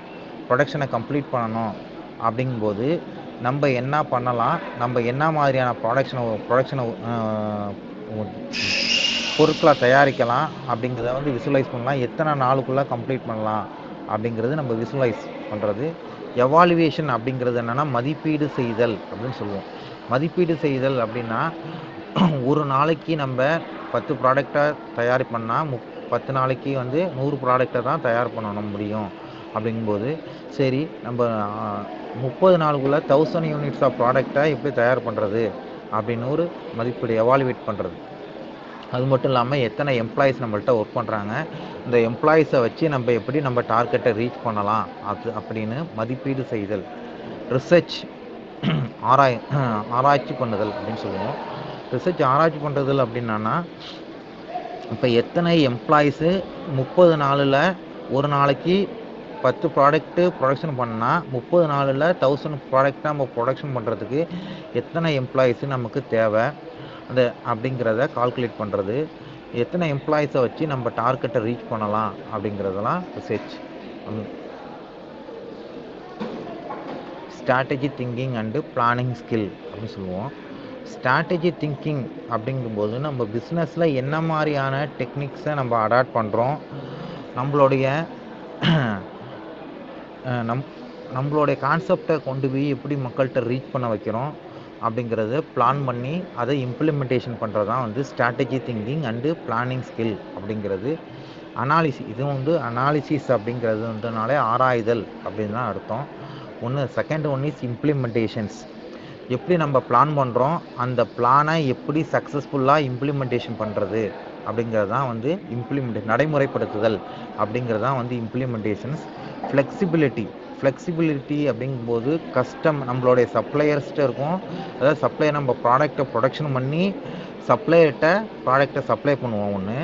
ப்ரொடக்ஷனை கம்ப்ளீட் பண்ணணும் அப்படிங்கும்போது நம்ம என்ன பண்ணலாம், நம்ம என்ன மாதிரியான ப்ரொடக்ஷனை பொருட்களை தயாரிக்கலாம் அப்படிங்கிறத வந்து விசுவலைஸ் பண்ணலாம். எத்தனை நாளுக்குள்ளே கம்ப்ளீட் பண்ணலாம் அப்படிங்கிறது நம்ம விசுவலைஸ் பண்ணுறது. எவாலுவேஷன் அப்படிங்கிறது என்னென்னா மதிப்பீடு செய்தல் அப்படின்னு சொல்லுவோம். மதிப்பீடு செய்தல் அப்படின்னா ஒரு நாளைக்கு நம்ம 10 ப்ராடக்டை தயார் பண்ணால் 10 நாளைக்கு வந்து 100 ப்ராடக்டை தான் தயார் பண்ண முடியும். அப்படிங்கும்போது சரி, நம்ம 30 நாளுக்குள்ளே 1000 யூனிட்ஸ் ஆஃப் ப்ராடக்டை எப்படி தயார் பண்ணுறது அப்படின்னு ஒரு மதிப்பீடு, எவாலுவேட் பண்ணுறது. அது மட்டும் இல்லாமல் எத்தனை எம்ப்ளாயீஸ் நம்மள்ட்ட ஒர்க் பண்ணுறாங்க, இந்த எம்ப்ளாயீஸை வச்சு நம்ம எப்படி நம்ம டார்கெட்டை ரீச் பண்ணலாம் அப்படின்னு மதிப்பீடு செய்தல். ரிசர்ச், ஆராய்ச்சி பண்ணுதல் அப்படின்னு சொல்லுவோம். ரிசர்ச் ஆராய்ச்சி பண்ணுறதுல அப்படின்னா இப்போ எத்தனை எம்ப்ளாயீஸு 30 நாளில் ஒரு நாளைக்கு 10 ப்ராடக்ட்டு ப்ரொடக்ஷன் பண்ணால் 30 நாளில் 1000 ப்ராடக்டை நம்ம ப்ரொடக்ஷன் பண்ணுறதுக்கு எத்தனை எம்ப்ளாயீஸு நமக்கு தேவை அப்படிங்கிறத கால்குலேட் பண்ணுறது. எத்தனை எம்ப்ளாயீஸை வச்சு நம்ம டார்கெட்டை ரீச் பண்ணலாம் அப்படிங்கிறதெல்லாம் research. Strategy thinking and planning skill அப்படின்னு சொல்லுவோம். ஸ்ட்ராட்டஜி திங்கிங் அப்படிங்கும்போது நம்ம பிஸ்னஸில் என்ன மாதிரியான டெக்னிக்ஸை நம்ம அடாப்ட் பண்ணுறோம், நம்மளுடைய கான்செப்டை கொண்டு போய் எப்படி மக்கள்கிட்ட ரீச் பண்ண வைக்கிறோம் அப்படிங்கிறத பிளான் பண்ணி அதை இம்ப்ளிமெண்டேஷன் பண்ணுறது தான் வந்து strategy thinking and planning skill அப்படிங்கிறது. இது வந்து அனாலிசிஸ் அப்படிங்கிறது வந்துனாலே ஆராய்தல் அப்படின்னு தான் அர்த்தம். Second one is implementations. எப்படி நம்ம பிளான் பண்ணுறோம், அந்த பிளானை எப்படி சக்ஸஸ்ஃபுல்லாக இம்ப்ளிமெண்டேஷன் பண்ணுறது அப்படிங்கிறது தான் வந்து நடைமுறைப்படுத்துதல் அப்படிங்கிறது தான் வந்து இம்ப்ளிமெண்டேஷன்ஸ். ஃப்ளெக்சிபிலிட்டி அப்படிங்கும்போது நம்மளுடைய சப்ளையர்ஸ்கிட்ட இருக்கும். அதாவது சப்ளையர் நம்ம ப்ராடக்டை ப்ரொடக்ஷன் பண்ணி சப்ளையர்கிட்ட ப்ராடக்டை சப்ளை பண்ணுவோம் ஒன்று.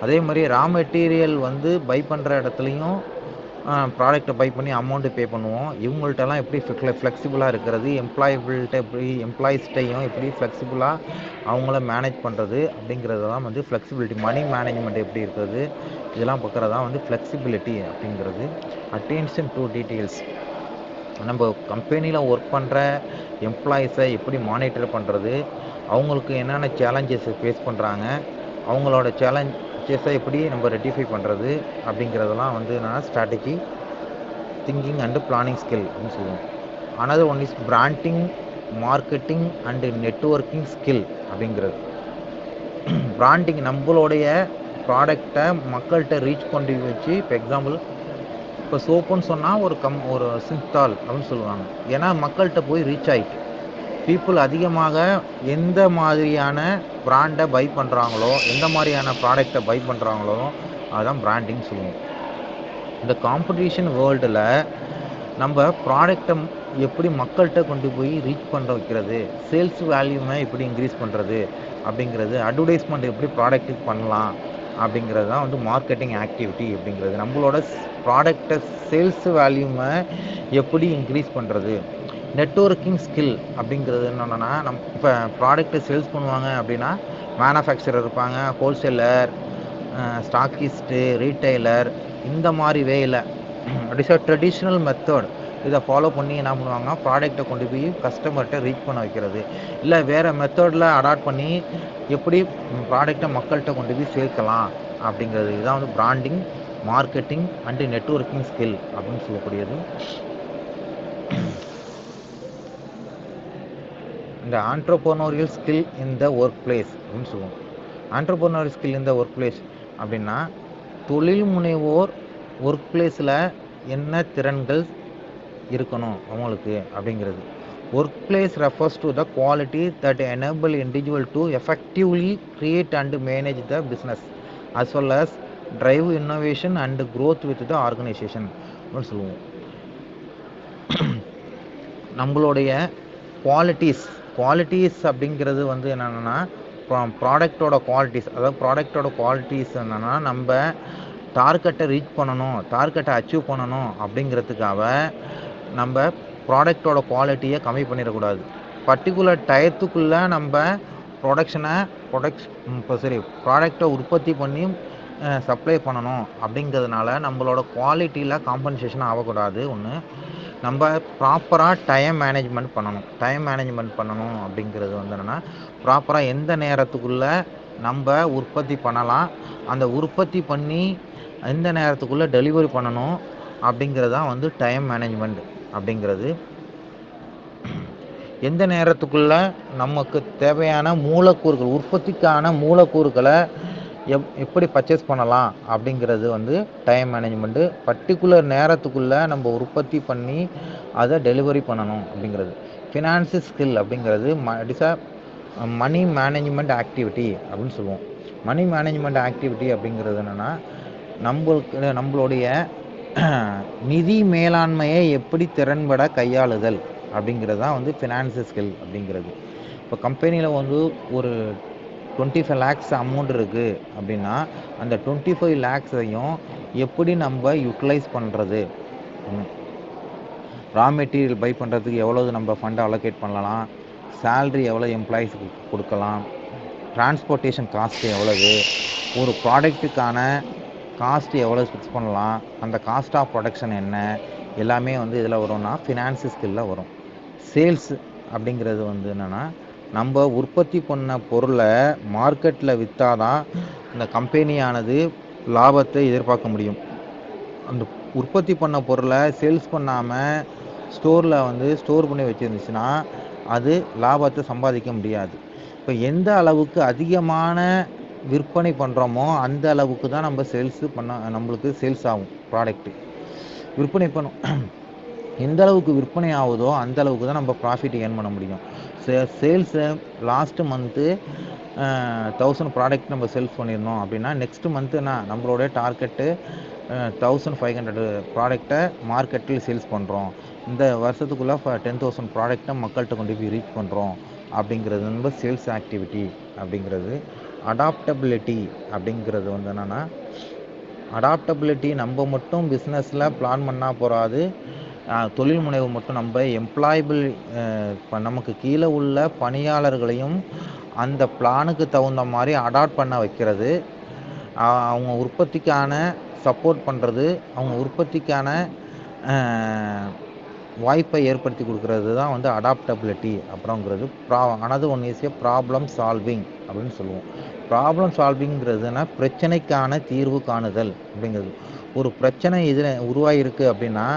அதே மாதிரி ரா மெட்டீரியல் வந்து பை பண்ணுற இடத்துலையும் ப்ராடக்டை பை பண்ணி அமௌண்ட்டு பே பண்ணுவோம். இவங்கள்ட்டலாம் எப்படி ஃப்ளெக்சிபிளாக இருக்கிறது, எம்ப்ளாயீஸ்கிட்டையும் எப்படி ஃப்ளெக்சிபிளாக அவங்கள மேனேஜ் பண்ணுறது அப்படிங்கிறது தான் வந்து ஃப்ளெக்சிபிலிட்டி. மணி மேனேஜ்மெண்ட் எப்படி இருக்கிறது, இதெல்லாம் பார்க்குறது தான் வந்து ஃப்ளெக்சிபிலிட்டி அப்படிங்கிறது. Attention to details. நம்ம கம்பெனியில் ஒர்க் பண்ணுற எம்ப்ளாயீஸை எப்படி மானிட்டர் பண்ணுறது, அவங்களுக்கு என்னென்ன சேலஞ்சஸ் ஃபேஸ் பண்ணுறாங்க, அவங்களோட சேலஞ்சஸை எப்படி நம்ம ரெட்டிஃபை பண்ணுறது அப்படிங்கிறதெல்லாம் வந்து நான் strategy thinking and planning skill அப்படின்னு சொல்லுவோம். Another one is branding, marketing and networking skill அப்படிங்கிறது. பிராண்டிங், நம்மளுடைய ப்ராடக்டை மக்கள்கிட்ட ரீச் பண்ணி வச்சு, இப்போ எக்ஸாம்பிள் இப்போ சோப்புன்னு சொன்னால் ஒரு சிந்தால் அப்படின்னு சொல்லுவாங்க. ஏன்னா மக்கள்கிட்ட போய் ரீச் ஆகிட்டு பீப்புள் அதிகமாக எந்த மாதிரியான பிராண்டை பை பண்ணுறாங்களோ, எந்த மாதிரியான ப்ராடக்டை பை பண்ணுறாங்களோ அதுதான் பிராண்டிங் சொல்லுவோம். இந்த காம்படிஷன் வேர்ல்டில் நம்ம ப்ராடக்டை எப்படி மக்கள்கிட்ட கொண்டு போய் ரீச் பண்ண வைக்கிறது, சேல்ஸ் வேல்யூமை எப்படி இன்க்ரீஸ் பண்ணுறது அப்படிங்கிறது, அட்வர்டைஸ்மெண்ட் எப்படி ப்ராடக்ட்டுக்கு பண்ணலாம் அப்படிங்கிறது தான் வந்து மார்க்கெட்டிங் ஆக்டிவிட்டி அப்படிங்கிறது. நம்மளோட ப்ராடக்டை சேல்ஸ் வேல்யூமை எப்படி இன்க்ரீஸ் பண்ணுறது. நெட்வொர்க்கிங் ஸ்கில் அப்படிங்கிறது என்னென்னா, இப்போ ப்ராடக்ட்டை சேல்ஸ் பண்ணுவாங்க அப்படின்னா மேனுஃபேக்சரர் இருப்பாங்க, ஹோல்சேலர், ஸ்டாக்கிஸ்ட்டு, ரீட்டைலர், இந்த மாதிரி வேயில் இட்ஸ் அ ட்ரெடிஷ்னல் மெத்தட். இதை ஃபாலோ பண்ணி என்ன பண்ணுவாங்க, ப்ராடக்டை கொண்டு போய் கஸ்டமர்கிட்ட ரீச் பண்ண வைக்கிறது. இல்லை வேறு மெத்தடில் அடாப்ட் பண்ணி எப்படி ப்ராடக்டை மக்கள்கிட்ட கொண்டு போய் சேர்க்கலாம் அப்படிங்கிறது. இதுதான் வந்து branding, marketing and networking skill அப்படின்னு சொல்லக்கூடியது. இந்த entrepreneurial skill in the workplace அப்படின்னு சொல்லுவோம். Entrepreneurial skill in the workplace அப்படின்னா, தொழில் முனைவோர் ஒர்க் பிளேஸில் என்ன திறன்கள் இருக்கணும் அவங்களுக்கு அப்படிங்கிறது. Work place refers to the quality that enable individual to effectively create and manage the business as well as drive innovation and growth with the organisation அப்படின்னு சொல்லுவோம். நம்மளுடைய குவாலிட்டிஸ் அப்படிங்கிறது வந்து என்னென்னா, ப்ராடக்டோட குவாலிட்டிஸ். அதாவது ப்ராடக்டோட குவாலிட்டிஸ் என்னென்னா, நம்ம டார்கெட்டை ரீச் பண்ணணும், டார்கெட்டை அச்சீவ் பண்ணணும் அப்படிங்கிறதுக்காக நம்ம ப்ராடக்டோட குவாலிட்டியை கம்மி பண்ணிடக்கூடாது. பர்டிகுலர் டயத்துக்குள்ளே நம்ம ப்ராடக்டை உற்பத்தி பண்ணி சப்ளை பண்ணணும் அப்படிங்கிறதுனால நம்மளோட குவாலிட்டியில் காம்பன்சேஷன் ஆகக்கூடாது. ஒன்று, நம்ம ப்ராப்பராக டைம் மேனேஜ்மெண்ட் பண்ணணும் அப்படிங்கிறது வந்து என்னென்னா, ப்ராப்பராக எந்த நேரத்துக்குள்ளே நம்ம உற்பத்தி பண்ணலாம், அந்த உற்பத்தி பண்ணி எந்த நேரத்துக்குள்ளே டெலிவரி பண்ணணும் அப்படிங்கிறது தான் வந்து டைம் மேனேஜ்மெண்ட் அப்படிங்கிறது. எந்த நேரத்துக்குள்ளே நமக்கு தேவையான மூலக்கூறுகள், உற்பத்திக்கான மூலக்கூறுகளை எப்படி பர்ச்சேஸ் பண்ணலாம் அப்படிங்கிறது வந்து டைம் மேனேஜ்மெண்ட்டு. பர்டிகுலர் நேரத்துக்குள்ளே நம்ம உற்பத்தி பண்ணி அதை டெலிவரி பண்ணணும் அப்படிங்கிறது. ஃபினான்ஸு ஸ்கில் அப்படிங்கிறது it's a money management activity அப்படின்னு சொல்லுவோம். மணி மேனேஜ்மெண்ட் ஆக்டிவிட்டி அப்படிங்கிறது என்னென்னா, நம்மளுடைய நிதி மேலாண்மையை எப்படி திறன்பட கையாளுதல் அப்படிங்கிறது தான் வந்து ஃபினான்ஸு ஸ்கில் அப்படிங்கிறது. இப்போ கம்பெனியில் வந்து ஒரு 25 lakhs அமௌண்ட் இருக்குது அப்படின்னா, அந்த 25 lakhs-ஐயும் எப்படி நம்ம யூட்டிலைஸ் பண்ணுறது, ரா மெட்டீரியல் பை பண்ணுறதுக்கு எவ்வளவு நம்ம ஃபண்டை அலோகேட் பண்ணலாம், சேல்ரி எவ்வளோ எம்ப்ளாயீஸுக்கு கொடுக்கலாம், டிரான்ஸ்போர்ட்டேஷன் காஸ்ட்டு எவ்வளவு, ஒரு ப்ராடக்ட்டுக்கான காஸ்ட் எவ்வளோ ஃபிக்ஸ் பண்ணலாம், அந்த காஸ்ட் ஆஃப் ப்ரொடக்ஷன் என்ன, எல்லாமே வந்து இதில் வரும்னா ஃபினான்ஸு ஸ்கில்லில் வரும். சேல்ஸ் அப்படிங்கிறது வந்து என்னென்னா, நம்ம உற்பத்தி பண்ண பொருளை மார்க்கெட்டில் விற்றாதான் இந்த கம்பெனியானது லாபத்தை எதிர்பார்க்க முடியும். அந்த உற்பத்தி பண்ண பொருளை சேல்ஸ் பண்ணாமல் ஸ்டோர் பண்ணி வச்சுருந்துச்சுன்னா அது லாபத்தை சம்பாதிக்க முடியாது. இப்போ எந்த அளவுக்கு அதிகமான விற்பனை பண்ணுறோமோ அந்த அளவுக்கு தான் நம்மளுக்கு சேல்ஸ் ஆகும். ப்ராடக்ட்டு விற்பனை எந்த அளவுக்கு விற்பனை ஆகுதோ அந்த அளவுக்கு தான் நம்ம ப்ராஃபிட் ஏர்ன் பண்ண முடியும். சேல்ஸை லாஸ்ட்டு மந்த்து 1000 ப்ராடக்ட் நம்ம சேல்ஸ் பண்ணியிருந்தோம் அப்படின்னா, நெக்ஸ்ட் மந்த்துனா நம்மளோட டார்கெட்டு 1500 ப்ராடக்டை மார்க்கெட்டில் சேல்ஸ் பண்ணுறோம். இந்த வருஷத்துக்குள்ளே 10,000 ப்ராடக்டை மக்கள்கிட்ட கொண்டு போய் ரீச் பண்ணுறோம் அப்படிங்கிறது நம்ம சேல்ஸ் ஆக்டிவிட்டி அப்படிங்கிறது. அடாப்டபிலிட்டி அப்படிங்கிறது வந்து என்னென்னா, நம்ம மட்டும் பிஸ்னஸில் பிளான் பண்ணால் போகாது. தொழில் முனைவு மட்டும் நம்ம எம்ப்ளாயபிள் நமக்கு கீழே உள்ள பணியாளர்களையும் அந்த பிளானுக்கு தகுந்த மாதிரி அடாப்ட் பண்ண வைக்கிறது, அவங்க உற்பத்திக்கான சப்போர்ட் பண்ணுறது, அவங்க உற்பத்திக்கான வாய்ப்பை ஏற்படுத்தி கொடுக்கறது தான் வந்து அடாப்டபிலிட்டி அப்படிங்கிறது. Another one is a problem solving அப்படின்னு சொல்லுவோம். ப்ராப்ளம் சால்விங்கிறதுனா பிரச்சனைக்கான தீர்வு காணுதல் அப்படிங்கிறது. ஒரு பிரச்சனை இதில் உருவாகிருக்கு அப்படின்னா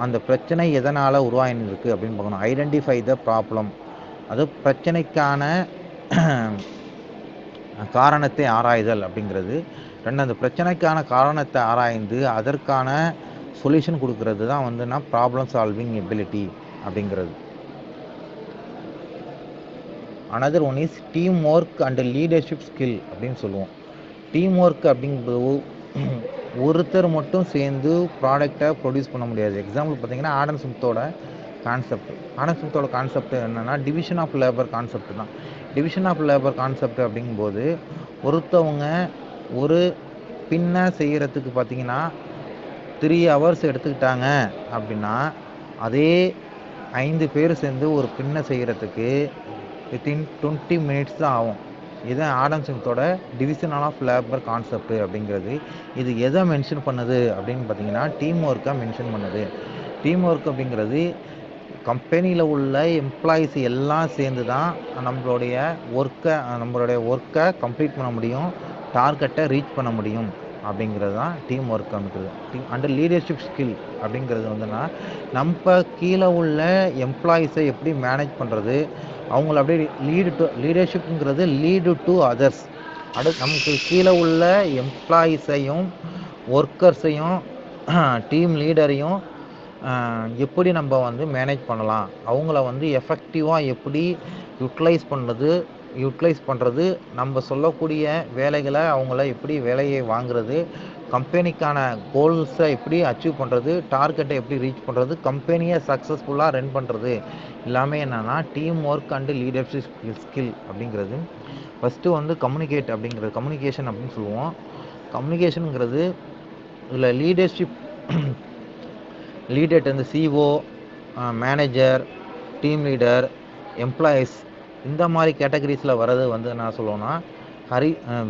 அந்த பிரச்சனை எதனால் உருவாகிருக்கு அப்படின்னு பார்க்கணும். ஐடென்டிஃபை த ப்ராப்ளம், அது பிரச்சனைக்கான காரணத்தை ஆராய்தல் அப்படிங்கிறது. அந்த பிரச்சனைக்கான காரணத்தை ஆராய்ந்து அதற்கான சொல்யூஷன் கொடுக்கறது தான் வந்துன்னா ப்ராப்ளம் சால்விங் எபிலிட்டி அப்படிங்கிறது. Another one is team work and leadership skill அப்படின்னு சொல்லுவோம். டீம் ஒர்க் அப்படிங்கிறது ஒருத்தர் மட்டும் சேர்ந்து ப்ராடக்டை ப்ரொடியூஸ் பண்ண முடியாது. எக்ஸாம்பிள் பார்த்தீங்கன்னா ஆடம் ஸ்மித்தோட கான்செப்ட் என்னென்னா டிவிஷன் ஆஃப் லேபர் கான்செப்ட் தான். டிவிஷன் ஆஃப் லேபர் கான்செப்ட் அப்படிங்கும்போது ஒருத்தவங்க ஒரு பின்னை செய்கிறதுக்கு பார்த்தீங்கன்னா 3 hours எடுத்துக்கிட்டாங்க அப்படின்னா, அதே 5 பேர் சேர்ந்து ஒரு பின்னை செய்கிறதுக்கு வித்தின் 20 minutes தான் ஆகும். இதுதான் ஆடம் ஸ்மித்தோட டிவிஷன் ஆஃப் லேபர் கான்செப்ட் அப்படிங்கிறது. இது எதை மென்ஷன் பண்ணுது அப்படின்னு பார்த்தீங்கன்னா டீம் ஒர்க்கை மென்ஷன் பண்ணுது. டீம் ஒர்க் அப்படிங்கிறது கம்பெனியில் உள்ள எம்ப்ளாயீஸ் எல்லாம் சேர்ந்து தான் நம்மளுடைய ஒர்க்கை கம்ப்ளீட் பண்ண முடியும், டார்கெட்டை ரீச் பண்ண முடியும் அப்படிங்கிறது தான் டீம் ஒர்க் அமைக்கிறது. அண்ட் லீடர்ஷிப் ஸ்கில் அப்படிங்கிறது வந்துன்னா நம்ம கீழே உள்ள எம்ப்ளாயீஸை எப்படி மேனேஜ் பண்ணுறது, அவங்கள அப்படியே லீடர்ஷிப்புங்கிறது லீடு டு அதர்ஸ். நமக்கு கீழே உள்ள எம்ப்ளாயீஸையும் ஒர்க்கர்ஸையும் டீம் லீடரையும் எப்படி நம்ம வந்து மேனேஜ் பண்ணலாம், அவங்கள வந்து எஃபெக்டிவாக எப்படி யூட்டிலைஸ் பண்ணுறது, நம்ம சொல்லக்கூடிய வேலைகளை அவங்கள எப்படி வேலையை வாங்குறது, கம்பெனிக்கான கோல்ஸை எப்படி அச்சீவ் பண்ணுறது, டார்கெட்டை எப்படி ரீச் பண்ணுறது, கம்பெனியை சக்ஸஸ்ஃபுல்லாக ரன் பண்ணுறது எல்லாமே என்னென்னா team work and leadership skill அப்படிங்கிறது. ஃபஸ்ட்டு வந்து கம்யூனிகேஷன் அப்படின்னு சொல்லுவோம். கம்யூனிகேஷனுங்கிறது இதில் லீடர் இந்த CEO, manager, team leader, employees இந்த மாதிரி கேட்டகரிஸில் வர்றது வந்து என்ன சொல்லுவோம்னா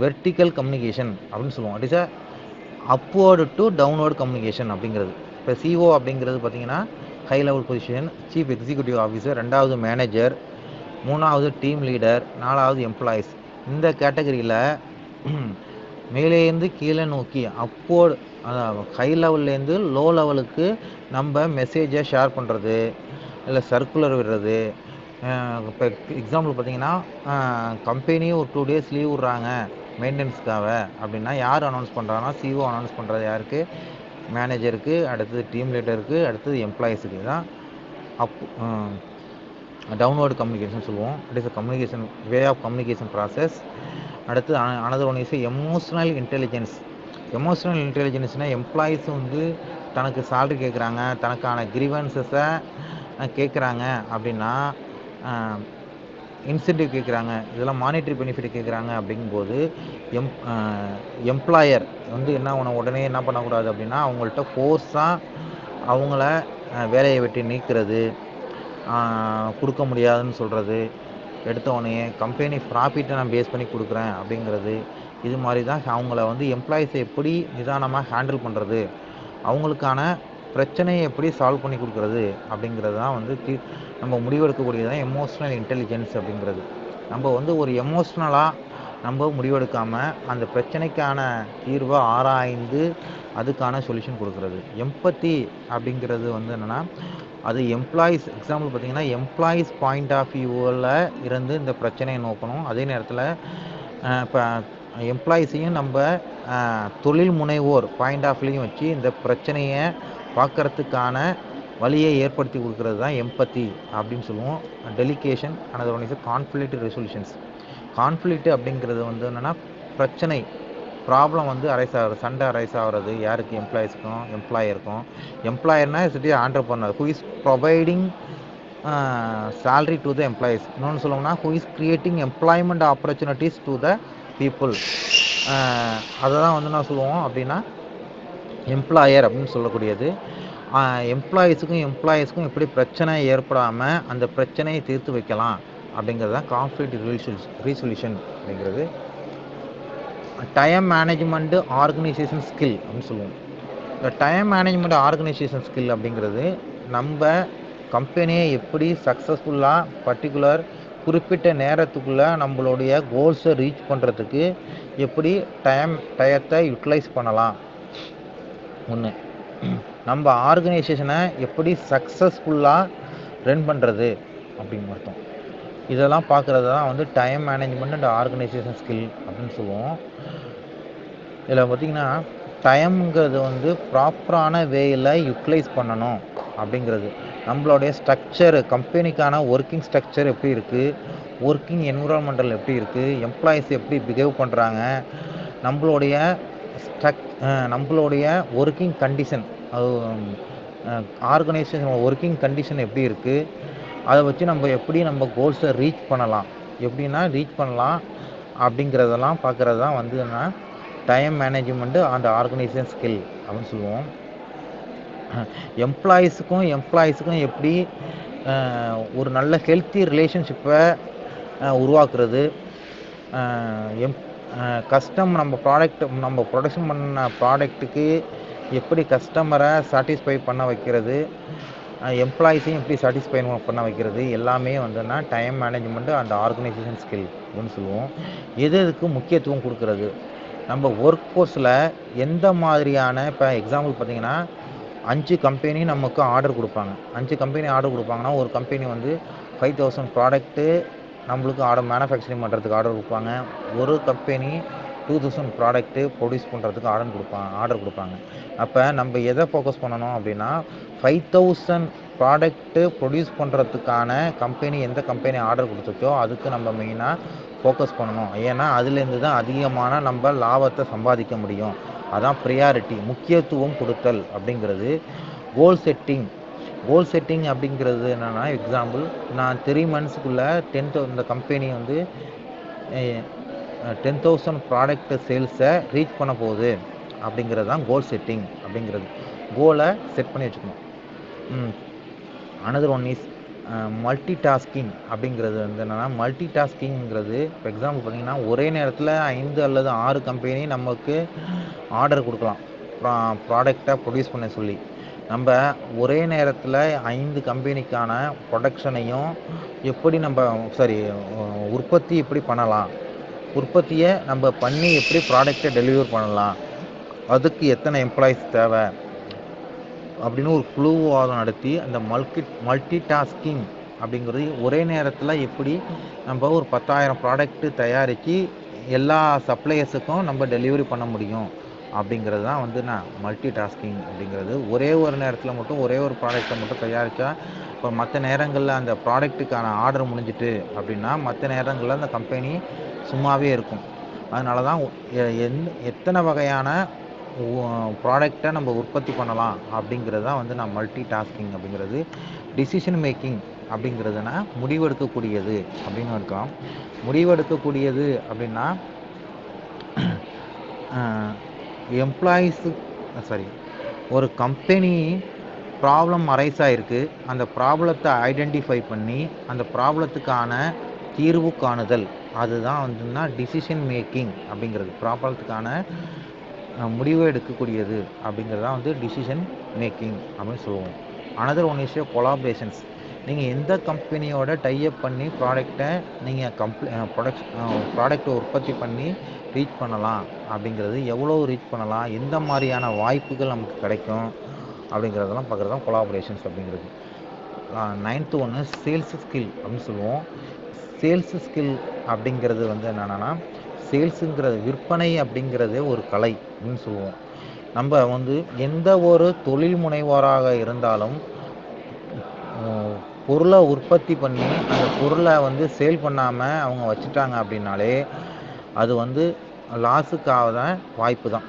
வெர்டிக்கல் கம்யூனிகேஷன் அப்படின்னு சொல்லுவோம். It is a upward to downward communication அப்படிங்கிறது. இப்போ சிஓ அப்படிங்கிறது பார்த்தீங்கன்னா high level position, chief executive officer, 2வது மேனேஜர், 3வது டீம் லீடர், 4வது எம்ப்ளாயிஸ். இந்த கேட்டகரியில் மேலேருந்து கீழே நோக்கி அப்போர்டு, ஹை லெவல்லேருந்து லோ லெவலுக்கு நம்ம மெசேஜை ஷேர் பண்ணுறது, இல்லை சர்க்குலர் விடுறது. இப்போ எக்ஸாம்பிள் பார்த்தீங்கன்னா கம்பெனி ஒரு 2 days லீவ் விட்றாங்க மெயின்டெனன்ஸ்க்காக அப்படின்னா யார் அனௌன்ஸ் பண்ணுறாங்கன்னா சிஓ அனௌன்ஸ் பண்ணுறது யாருக்கு? மேனேஜருக்கு, அடுத்தது டீம் லீடருக்கு, அடுத்தது எம்ப்ளாயிஸுக்கு தான் டவுன்வர்டு கம்யூனிகேஷன் சொல்லுவோம். It is a communication way of communication process. அடுத்து another one is emotional intelligence. Emotional இன்டெலிஜென்ஸ்னால் எம்ப்ளாயிஸ் வந்து தனக்கு சேலரி கேட்குறாங்க, தனக்கான கிரீவன்சஸை கேட்குறாங்க அப்படின்னா, இன்சென்டிவ் கேட்குறாங்க, இதெல்லாம் மானிட்டரி பெனிஃபிட் கேட்குறாங்க அப்படிங்கும்போது எம்ப்ளாயர் வந்து உடனே என்ன பண்ணக்கூடாது அப்படின்னா அவங்கள்ட்ட ஃபோர்ஸாக அவங்கள வேலையை விட்டு நீக்கிறது, கொடுக்க முடியாதுன்னு சொல்கிறது, எடுத்த உடனே கம்பெனி ப்ராஃபிட்டை நான் பேஸ் பண்ணி கொடுக்குறேன் அப்படிங்கிறது. இது மாதிரி தான் அவங்கள வந்து எம்ப்ளாயிஸை எப்படி நிதானமாக ஹேண்டில் பண்ணுறது, அவங்களுக்கான பிரச்சனையை எப்படி சால்வ் பண்ணி கொடுக்குறது அப்படிங்கிறது தான் வந்து நம்ம முடிவெடுக்கக்கூடியது தான் எமோஷ்னல் இன்டெலிஜென்ஸ் அப்படிங்கிறது. நம்ம வந்து ஒரு எமோஷ்னலாக நம்ம முடிவெடுக்காமல் அந்த பிரச்சனைக்கான தீர்வை ஆராய்ந்து அதுக்கான சொல்யூஷன் கொடுக்குறது. எம்பத்தி அப்படிங்கிறது வந்து என்னென்னா, அது எம்ப்ளாயிஸ் எக்ஸாம்பிள் பார்த்திங்கன்னா எம்ப்ளாயிஸ் பாயிண்ட் ஆஃப் வியூவில் இருந்து இந்த பிரச்சனையை நோக்கணும். அதே நேரத்தில் இப்போ எம்ப்ளாயிஸையும் நம்ம தொழில் முனைவோர் பாயிண்ட் ஆஃப் வியூலையும் வச்சு இந்த பிரச்சனையை பார்க்குறதுக்கான வழியை ஏற்படுத்தி கொடுக்குறது தான் எம்பத்தி அப்படின்னு சொல்லுவோம். Delegation another one is conflict resolutions. Conflict அப்படிங்கிறது வந்து என்னென்னா பிரச்சனை, ப்ராப்ளம் வந்து அரைஸ் ஆகிறது, சண்டை அரைஸ் ஆகிறது யாருக்கு? எம்ப்ளாயிஸ்க்கும் எம்ப்ளாயருக்கும். எம்ப்ளாயர்னா is entrepreneur who is providing salary to the employees. இன்னொன்று சொல்லணும்னா who is creating employment opportunities to the people. அதை தான் வந்து நான் சொல்லுவோம் அப்படின்னா எம்ப்ளாயர் அப்படின்னு சொல்லக்கூடியது. எம்ப்ளாயீஸ்க்கும் எப்படி பிரச்சனை ஏற்படாமல் அந்த பிரச்சனையை தீர்த்து வைக்கலாம் அப்படிங்கிறது தான் கான்ஃப்ளிக்ட் ரீசொல்யூஷன் அப்படிங்கிறது. டைம் மேனேஜ்மெண்ட்டு ஆர்கனைசேஷன் ஸ்கில் அப்படின்னு சொல்லுவோம். இந்த டைம் மேனேஜ்மெண்ட் ஆர்கனைசேஷன் ஸ்கில் அப்படிங்கிறது நம்ம கம்பெனியை எப்படி சக்ஸஸ்ஃபுல்லாக பர்டிகுலர் குறிப்பிட்ட நேரத்துக்குள்ளே நம்மளுடைய கோல்ஸை ரீச் பண்ணுறதுக்கு எப்படி டயத்தை யூட்டிலைஸ் பண்ணலாம், ஒன்று நம்ம ஆர்கனைசேஷனை எப்படி சக்ஸஸ்ஃபுல்லாக ரன் பண்ணுறது அப்படின்னு அர்த்தம். இதெல்லாம் பார்க்குறது தான் வந்து time management and organisation skill அப்படின்னு சொல்லுவோம். இதில் பார்த்திங்கன்னா டைம்ங்கிறது வந்து ப்ராப்பரான வேயில் யூட்டிலைஸ் பண்ணணும் அப்படிங்கிறது. நம்மளுடைய ஸ்ட்ரக்சர், கம்பெனிக்கான ஒர்க்கிங் ஸ்ட்ரக்சர் எப்படி இருக்குது, ஒர்க்கிங் என்விரான்மெண்டல் எப்படி இருக்குது, எம்ப்ளாயிஸ் எப்படி பிஹேவ் பண்ணுறாங்க, நம்மளுடைய ஒர்க்கிங் கண்டிஷன், அது ஆர்கனைசேஷன் ஒர்க்கிங் கண்டிஷன் எப்படி இருக்குது, அதை வச்சு நம்ம எப்படி நம்ம கோல்ஸை ரீச் பண்ணலாம் அப்படிங்கிறதெல்லாம் பார்க்குறது தான் வந்து என்ன time management and organisation skill அப்படின்னு சொல்லுவோம். எம்ப்ளாயிஸுக்கும் எப்படி ஒரு நல்ல ஹெல்த்தி ரிலேஷன்ஷிப்பை உருவாக்குறது, நம்ம ப்ரொடக்ஷன் பண்ண ப்ராடக்ட்டுக்கு எப்படி கஸ்டமரை சாட்டிஸ்ஃபை பண்ண வைக்கிறது, எம்ப்ளாயிஸையும் எப்படி சாட்டிஸ்ஃபை பண்ண வைக்கிறது, எல்லாமே வந்துன்னா time management and organisation skill அப்படின்னு சொல்லுவோம். எதுக்கு முக்கியத்துவம் கொடுக்குறது, நம்ம ஒர்க் ஃபோர்ஸில் எந்த மாதிரியான, இப்போ எக்ஸாம்பிள் பார்த்திங்கன்னா 5 கம்பெனி நமக்கு ஆர்டர் கொடுப்பாங்க. 5 கம்பெனி ஆர்டர் கொடுப்பாங்கன்னா ஒரு கம்பெனி வந்து 5000 ப்ராடக்ட்டு நம்மளுக்கு மேனுஃபேக்சரிங் பண்ணுறதுக்கு ஆர்டர் கொடுப்பாங்க. ஒரு கம்பெனி 2000 ப்ராடக்ட்டு ப்ரொடியூஸ் பண்ணுறதுக்கு ஆர்டர் கொடுப்பாங்க. அப்போ நம்ம எதை ஃபோக்கஸ் பண்ணணும் அப்படின்னா 5000 ப்ராடக்ட்டு ப்ரொடியூஸ் பண்ணுறதுக்கான எந்த கம்பெனி ஆர்டர் கொடுத்துச்சோ அதுக்கு நம்ம மெயினாக ஃபோக்கஸ் பண்ணணும். ஏன்னா அதுலேருந்து தான் அதிகமான நம்ம லாபத்தை சம்பாதிக்க முடியும். அதான் ப்ரியாரிட்டி, முக்கியத்துவம் கொடுத்தல் அப்படிங்கிறது. கோல் செட்டிங் அப்படிங்கிறது என்னென்னா, எக்ஸாம்பிள் நான் 3 monthsக்குள்ளே இந்த கம்பெனி வந்து 10,000 ப்ராடக்ட் சேல்ஸை ரீச் பண்ண போகுது அப்படிங்கிறது தான் கோல் செட்டிங் அப்படிங்கிறது. கோலை செட் பண்ணி வச்சுக்கணும். Another one is multi tasking அப்படிங்கிறது வந்து என்னென்னா, மல்டி டாஸ்கிங்கிறது இப்போ எக்ஸாம்பிள் பார்த்தீங்கன்னா, ஒரே நேரத்தில் 5 அல்லது 6 கம்பெனி நமக்கு ஆர்டர் கொடுக்கலாம் ப்ராடக்டை ப்ரொடியூஸ் பண்ண சொல்லி. நம்ம ஒரே நேரத்தில் 5 கம்பெனிக்கான ப்ரொடக்ஷனையும் எப்படி உற்பத்தி எப்படி பண்ணலாம், உற்பத்தியை நம்ம பண்ணி எப்படி ப்ராடக்டை டெலிவர் பண்ணலாம், அதுக்கு எத்தனை எம்ப்ளாயிஸ் தேவை அப்படின்னு ஒரு குழுவாதம் நடத்தி அந்த மல்டி டாஸ்கிங் அப்படிங்கிறது ஒரே நேரத்தில் எப்படி நம்ம ஒரு 10,000 ப்ராடக்ட்டு தயாரித்து எல்லா சப்ளையர்ஸுக்கும் நம்ம டெலிவரி பண்ண முடியும் அப்படிங்கிறது தான் வந்து மல்டி டாஸ்கிங் அப்படிங்கிறது. ஒரே ஒரு நேரத்தில் மட்டும் ஒரே ஒரு ப்ராடக்டை மட்டும் தயாரித்தா இப்போ மற்ற நேரங்களில் அந்த ப்ராடக்ட்டுக்கான ஆர்டர் முடிஞ்சிட்டு அப்படின்னா மற்ற நேரங்களில் அந்த கம்பெனி சும்மாவே இருக்கும். அதனால தான் எத்தனை வகையான ப்ராடக்டை நம்ம உற்பத்தி பண்ணலாம் அப்படிங்கிறது தான் வந்து மல்டி டாஸ்கிங் அப்படிங்கிறது. டிசிஷன் மேக்கிங் அப்படிங்கிறதுனா முடிவெடுக்கக்கூடியது அப்படின்னு இருக்கலாம். முடிவெடுக்கக்கூடியது அப்படின்னா ஒரு கம்பெனி ப்ராப்ளம் அரைஸ் ஆகிருக்கு, அந்த ப்ராப்ளத்தை ஐடென்டிஃபை பண்ணி அந்த ப்ராப்ளத்துக்கான தீர்வு காணுதல், அதுதான் வந்துன்னா டிசிஷன் மேக்கிங் அப்படிங்கிறது. ப்ராப்ளத்துக்கான முடிவு எடுக்கக்கூடியது அப்படிங்கிறது தான் வந்து டிசிஷன் மேக்கிங் அப்படின்னு சொல்லுவோம். Another one is collaborations. நீங்கள் எந்த கம்பெனியோட டைஅப் பண்ணி ப்ராடக்டை நீங்கள் ப்ராடக்டை உற்பத்தி பண்ணி ரீச் பண்ணலாம் அப்படிங்கிறது, எவ்வளோ ரீச் பண்ணலாம், எந்த மாதிரியான வாய்ப்புகள் நமக்கு கிடைக்கும் அப்படிங்கிறதெல்லாம் பார்க்குறது தான் கொலாபரேஷன்ஸ் அப்படிங்கிறது. 9th ஒன்று சேல்ஸ் ஸ்கில் அப்படின்னு சொல்லுவோம். சேல்ஸ் ஸ்கில் அப்படிங்கிறது வந்து என்னென்னா, சேல்ஸுங்கிறது விற்பனை அப்படிங்கிறது ஒரு கலை அப்படின்னு சொல்லுவோம். நம்ம வந்து எந்த ஒரு தொழில் முனைவோராக இருந்தாலும் பொருளை உற்பத்தி பண்ணி அந்த பொருளை வந்து சேல் பண்ணாமல் அவங்க வச்சுட்டாங்க அப்படின்னாலே அது வந்து லாஸுக்காக வாய்ப்பு தான்.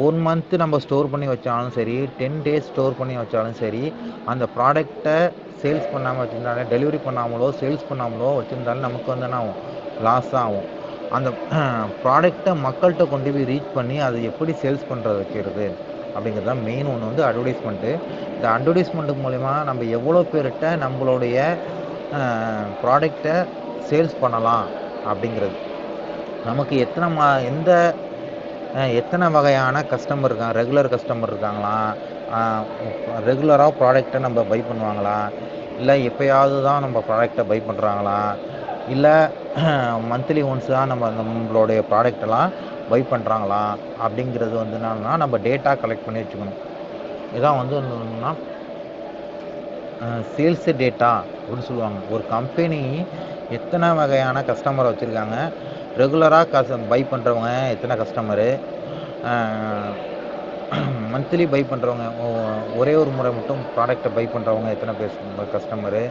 1 மந்த்து நம்ம ஸ்டோர் பண்ணி வச்சாலும் சரி, 10 டேஸ் ஸ்டோர் பண்ணி வச்சாலும் சரி, அந்த ப்ராடக்டை சேல்ஸ் பண்ணாமல் வச்சுருந்தாலே, டெலிவரி பண்ணாமலோ சேல்ஸ் பண்ணாமலோ வச்சுருந்தாலும் நமக்கு வந்து என்ன ஆகும், லாஸ் தான் ஆகும். அந்த ப்ராடக்டை மக்கள்கிட்ட கொண்டு போய் ரீச் பண்ணி அதை எப்படி சேல்ஸ் பண்ணுறது வைக்கிறது அப்படிங்கிறது தான் மெயின் ஒன்று வந்து அட்வர்டைஸ்மெண்ட்டு. இந்த அட்வர்டைஸ்மெண்ட்டு மூலிமா நம்ம எவ்வளோ பேர்கிட்ட நம்மளுடைய ப்ராடக்டை சேல்ஸ் பண்ணலாம் அப்படிங்கிறது. நமக்கு எத்தனை வகையான கஸ்டமர் இருக்காங்க, ரெகுலர் கஸ்டமர் இருக்காங்களா, ரெகுலராக ப்ராடக்டை நம்ம பை பண்ணுவாங்களா, இல்லை எப்போயாவது தான் நம்ம ப்ராடக்டை பை பண்ணுறாங்களா, இல்லை மந்த்லி ஒன்ஸ் தான் நம்மளுடைய ப்ராடக்டெல்லாம் பை பண்ணுறாங்களா அப்படிங்கிறது வந்து என்னன்னா நம்ம டேட்டா கலெக்ட் பண்ணி வச்சுக்கணும். இதான் வந்து என்னன்னா சேல்ஸ் டேட்டா அப்படின்னு சொல்லுவாங்க. ஒரு கம்பெனி எத்தனை வகையான கஸ்டமரை வச்சுருக்காங்க, ரெகுலராக பை பண்ணுறவங்க எத்தனை கஸ்டமரு, மந்த்லி பை பண்ணுறவங்க ஒரே ஒரு முறை மட்டும் ப்ராடக்டை பை பண்ணுறவங்க எத்தனை பேர் கஸ்டமரு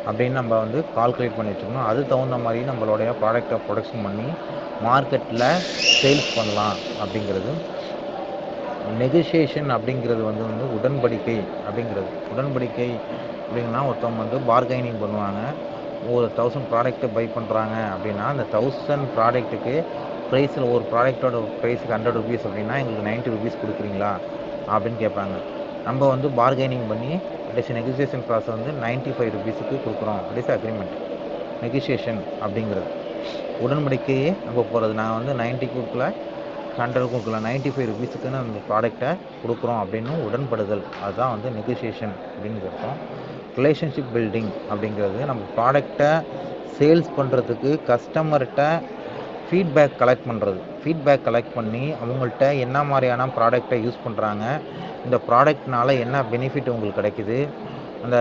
அப்படின்னு நம்ம வந்து கால்குலேட் பண்ணி வச்சுக்கணும். அது தகுந்த மாதிரி நம்மளுடைய ப்ராடக்டை ப்ரொடக்ஷன் பண்ணி மார்க்கெட்டில் சேல்ஸ் பண்ணலாம் அப்படிங்கிறது. நெகோசியேஷன் அப்படிங்கிறது வந்து உடன்படிக்கை அப்படிங்கிறது. உடன்படிக்கை அப்படின்னா ஒருத்தவங்க வந்து பார்கெனிங் பண்ணுவாங்க. ஒரு 1000 ப்ராடக்ட்டை பை பண்ணுறாங்க அப்படின்னா அந்த 1000 ப்ராடக்ட்டுக்கு ப்ரைஸில் ஒரு ப்ராடக்டோட ப்ரைஸுக்கு 100 ருபீஸ் அப்படின்னா எங்களுக்கு 90 ருபீஸ் கொடுக்குறீங்களா அப்படின்னு கேட்பாங்க. நம்ம வந்து பார்கெனிங் பண்ணி நெகோசியேஷன் ப்ராசஸ் வந்து 95 ருபீஸுக்கு கொடுக்குறோம். அக்ரிமெண்ட். நெகோசியேஷன் அப்படிங்கிறது உடன்படிக்கையே நம்ம போகிறது. நான் வந்து 90 கொடுக்கல, 100 கொடுக்கல, 95 ருபீஸுக்குன்னு அந்த ப்ராடக்டை கொடுக்குறோம் அப்படின்னு உடன்படுதல், அதுதான் வந்து நெகோசியேஷன் அப்படின்னு அர்த்தம். ரிலேஷன்ஷிப் பில்டிங் அப்படிங்கிறது நம்ம ப்ராடக்டை சேல்ஸ் பண்ணுறதுக்கு கஸ்டமர்கிட்ட ஃபீட்பேக் கலெக்ட் பண்ணுறது. ஃபீட்பேக் கலெக்ட் பண்ணி அவங்கள்ட்ட என்ன மாதிரியான ப்ராடக்டை யூஸ் பண்ணுறாங்க, இந்த ப்ராடக்ட்னால என்ன பெனிஃபிட் உங்களுக்கு கிடைக்குது, அந்த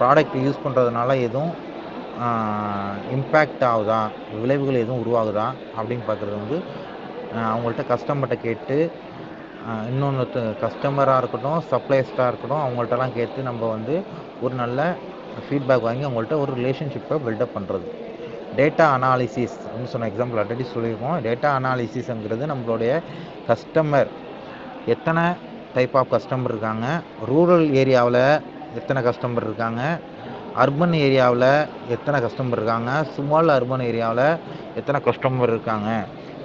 ப்ராடக்ட் யூஸ் பண்ணுறதுனால எதுவும் இம்பேக்ட் ஆகுதா, விளைவுகள் எதுவும் உருவாகுதா அப்படின்னு பார்க்குறது வந்து அவங்கள்ட்ட கஸ்டமர்கிட்ட கேட்டு, இன்னொன்று கஸ்டமராக இருக்கட்டும், சப்ளையர்ஸ்டாக இருக்கட்டும், அவங்கள்ட்டலாம் கேட்டு நம்ம வந்து ஒரு நல்ல ஃபீட்பேக் வாங்கி அவங்கள்ட்ட ஒரு ரிலேஷன்ஷிப்பை பில்டப் பண்ணுறது. டேட்டா அனாலிசிஸ் அப்படின்னு சொன்ன எக்ஸாம்பிள் ஆல்ரெடி சொல்லியிருக்கோம். டேட்டா அனாலிசிஸ்ங்கிறது நம்மளுடைய கஸ்டமர், எத்தனை டைப் ஆஃப் கஸ்டமர் இருக்காங்க, ரூரல் ஏரியாவில் எத்தனை கஸ்டமர் இருக்காங்க, அர்பன் ஏரியாவில் எத்தனை கஸ்டமர் இருக்காங்க, ஸ்மால் அர்பன் ஏரியாவில் எத்தனை கஸ்டமர் இருக்காங்க,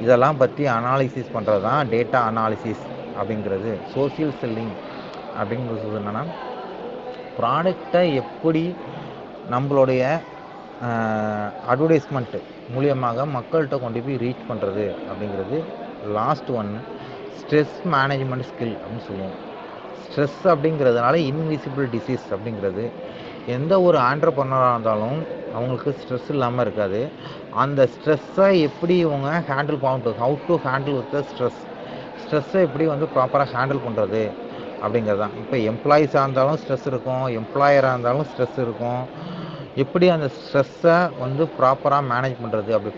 இதெல்லாம் பற்றி அனாலிசிஸ் பண்ணுறது தான் டேட்டா அனாலிசிஸ் அப்படிங்கிறது. சோசியல் செல்லிங் அப்படிங்கிறது என்னென்னா ப்ராடக்டை எப்படி நம்மளுடைய அட்வர்டைஸ்மெண்ட் மூலியமாக மக்கள்கிட்ட கொண்டு போய் ரீச் பண்ணுறது அப்படிங்கிறது. Last one stress management skill அப்படின்னு சொல்லுவோம். ஸ்ட்ரெஸ் அப்படிங்கிறதுனால இன்விசிபிள் டிசீஸ் அப்படிங்கிறது. எந்த ஒரு ஆண்டர்ப்ரனராக இருந்தாலும் அவங்களுக்கு ஸ்ட்ரெஸ் இல்லாமல் இருக்காது. அந்த ஸ்ட்ரெஸ்ஸை எப்படி இவங்க ஹேண்டில் பண்ணுறது, how to handle with the ஸ்ட்ரெஸ்ஸை எப்படி வந்து ப்ராப்பராக ஹேண்டில் பண்ணுறது அப்படிங்கிறது தான். இப்போ எம்ப்ளாயீஸாக இருந்தாலும் ஸ்ட்ரெஸ் இருக்கும், எம்ப்ளாயராக இருந்தாலும் ஸ்ட்ரெஸ் இருக்கும். எப்படி அந்த ஸ்ட்ரெஸ்ஸை வந்து ப்ராப்பராக மேனேஜ் பண்ணுறது, அப்படி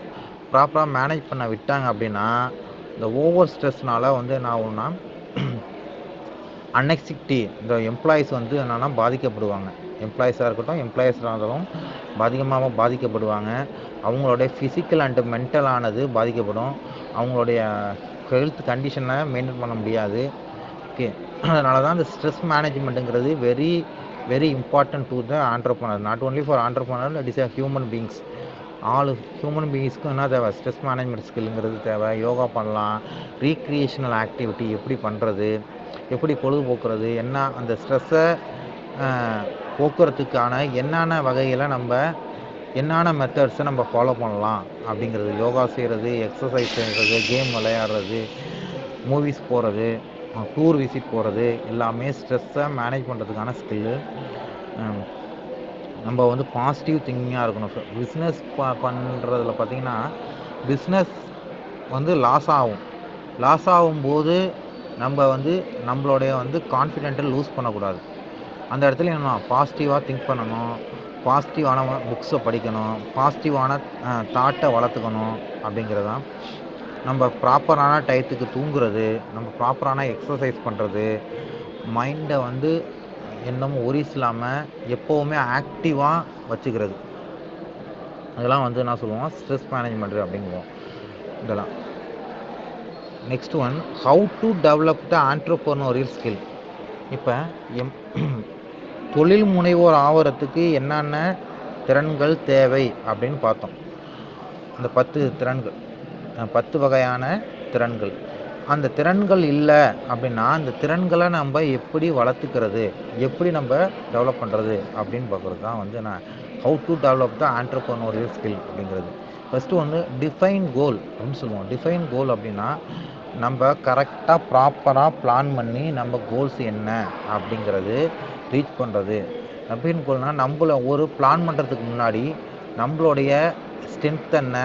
ப்ராப்பராக மேனேஜ் பண்ண விட்டாங்க அப்படின்னா இந்த ஓவர் ஸ்ட்ரெஸ்னால வந்து என்ன ஆகும்னா அன்எக்சிக்டி இந்த எம்ப்ளாயீஸ் வந்து என்னென்னா பாதிக்கப்படுவாங்க. எம்ப்ளாயீஸாக இருக்கட்டும், எம்ப்ளாயீஸாக இருந்தாலும் பாதிக்கப்படுவாங்க. அவங்களுடைய ஃபிசிக்கல் அண்டு மென்டலானது பாதிக்கப்படும். அவங்களுடைய ஹெல்த் கண்டிஷனை மெயின்டைன் பண்ண முடியாது. ஓகே, அதனால தான் இந்த ஸ்ட்ரெஸ் மேனேஜ்மெண்ட்டுங்கிறது very very important to the entrepreneur. Not only for entrepreneur, it is a human beings. All human பீயிங்ஸ்க்கும் என்ன தேவை, ஸ்ட்ரெஸ் மேனேஜ்மெண்ட் ஸ்கில்லுங்கிறது தேவை. யோகா பண்ணலாம், ரீக்ரியேஷனல் ஆக்டிவிட்டி எப்படி பண்ணுறது, எப்படி பொழுதுபோக்குறது, என்ன அந்த ஸ்ட்ரெஸ்ஸை போக்குறதுக்கான என்னென்ன வகையில் நம்ம என்னென்ன மெத்தட்ஸை நம்ம ஃபாலோ பண்ணலாம் அப்படிங்கிறது. யோகா செய்கிறது, எக்ஸசைஸ் செய்கிறது, கேம் விளையாடுறது, மூவிஸ் போகிறது, டூர் விசிட் போகிறது, எல்லாமே ஸ்ட்ரெஸ்ஸை மேனேஜ் பண்ணுறதுக்கான ஸ்கில்லு. நம்ம வந்து பாசிட்டிவ் திங்கிங்காக இருக்கணும். பிஸ்னஸ் பண்ணுறதுல பார்த்திங்கன்னா பிஸ்னஸ் வந்து லாஸ் ஆகும்போது நம்ம வந்து நம்மளுடைய வந்து கான்ஃபிடென்ட்டை லூஸ் பண்ணக்கூடாது. அந்த இடத்துல என்ன பாசிட்டிவாக திங்க் பண்ணணும், பாசிட்டிவான புக்ஸை படிக்கணும், பாசிட்டிவான தாட்டை வளர்த்துக்கணும் அப்படிங்கிறது தான். நம்ம ப்ராப்பரான டயத்துக்கு தூங்குறது, நம்ம ப்ராப்பரான எக்ஸசைஸ் பண்ணுறது, மைண்டை வந்து இன்னமும் ஒரிஸ் இல்லாமல் எப்போவுமே ஆக்டிவாக வச்சுக்கிறது, அதெல்லாம் வந்து என்ன சொல்லுவோம், ஸ்ட்ரெஸ் மேனேஜ்மெண்ட் அப்படிங்குவோம் இதெல்லாம். Next one, how to develop the entrepreneurial skill. இப்போ தொழில் முனைவோர் ஆவறதுக்கு என்னென்ன திறன்கள் தேவை அப்படின்னு பார்த்தோம். அந்த 10 வகையான திறன்கள். அந்த திறன்கள் இல்லை அப்படின்னா அந்த திறன்களை நம்ம எப்படி வளர்த்துக்கிறது, எப்படி நம்ம டெவலப் பண்ணுறது அப்படின்னு பார்க்குறது தான் வந்து நான் how to develop the entrepreneurial skill அப்படிங்கிறது. ஃபஸ்ட்டு வந்து டிஃபைன் கோல் அப்படின்னு சொல்லுவோம். டிஃபைன் கோல் அப்படின்னா நம்ம கரெக்டாக ப்ராப்பராக பிளான் பண்ணி நம்ம கோல்ஸ் என்ன அப்படிங்கிறது ரீச் பண்ணுறது. டிஃபைன் கோல்னால் நம்மள ஒரு பிளான் பண்ணுறதுக்கு முன்னாடி நம்மளுடைய ஸ்ட்ரென்த் என்ன,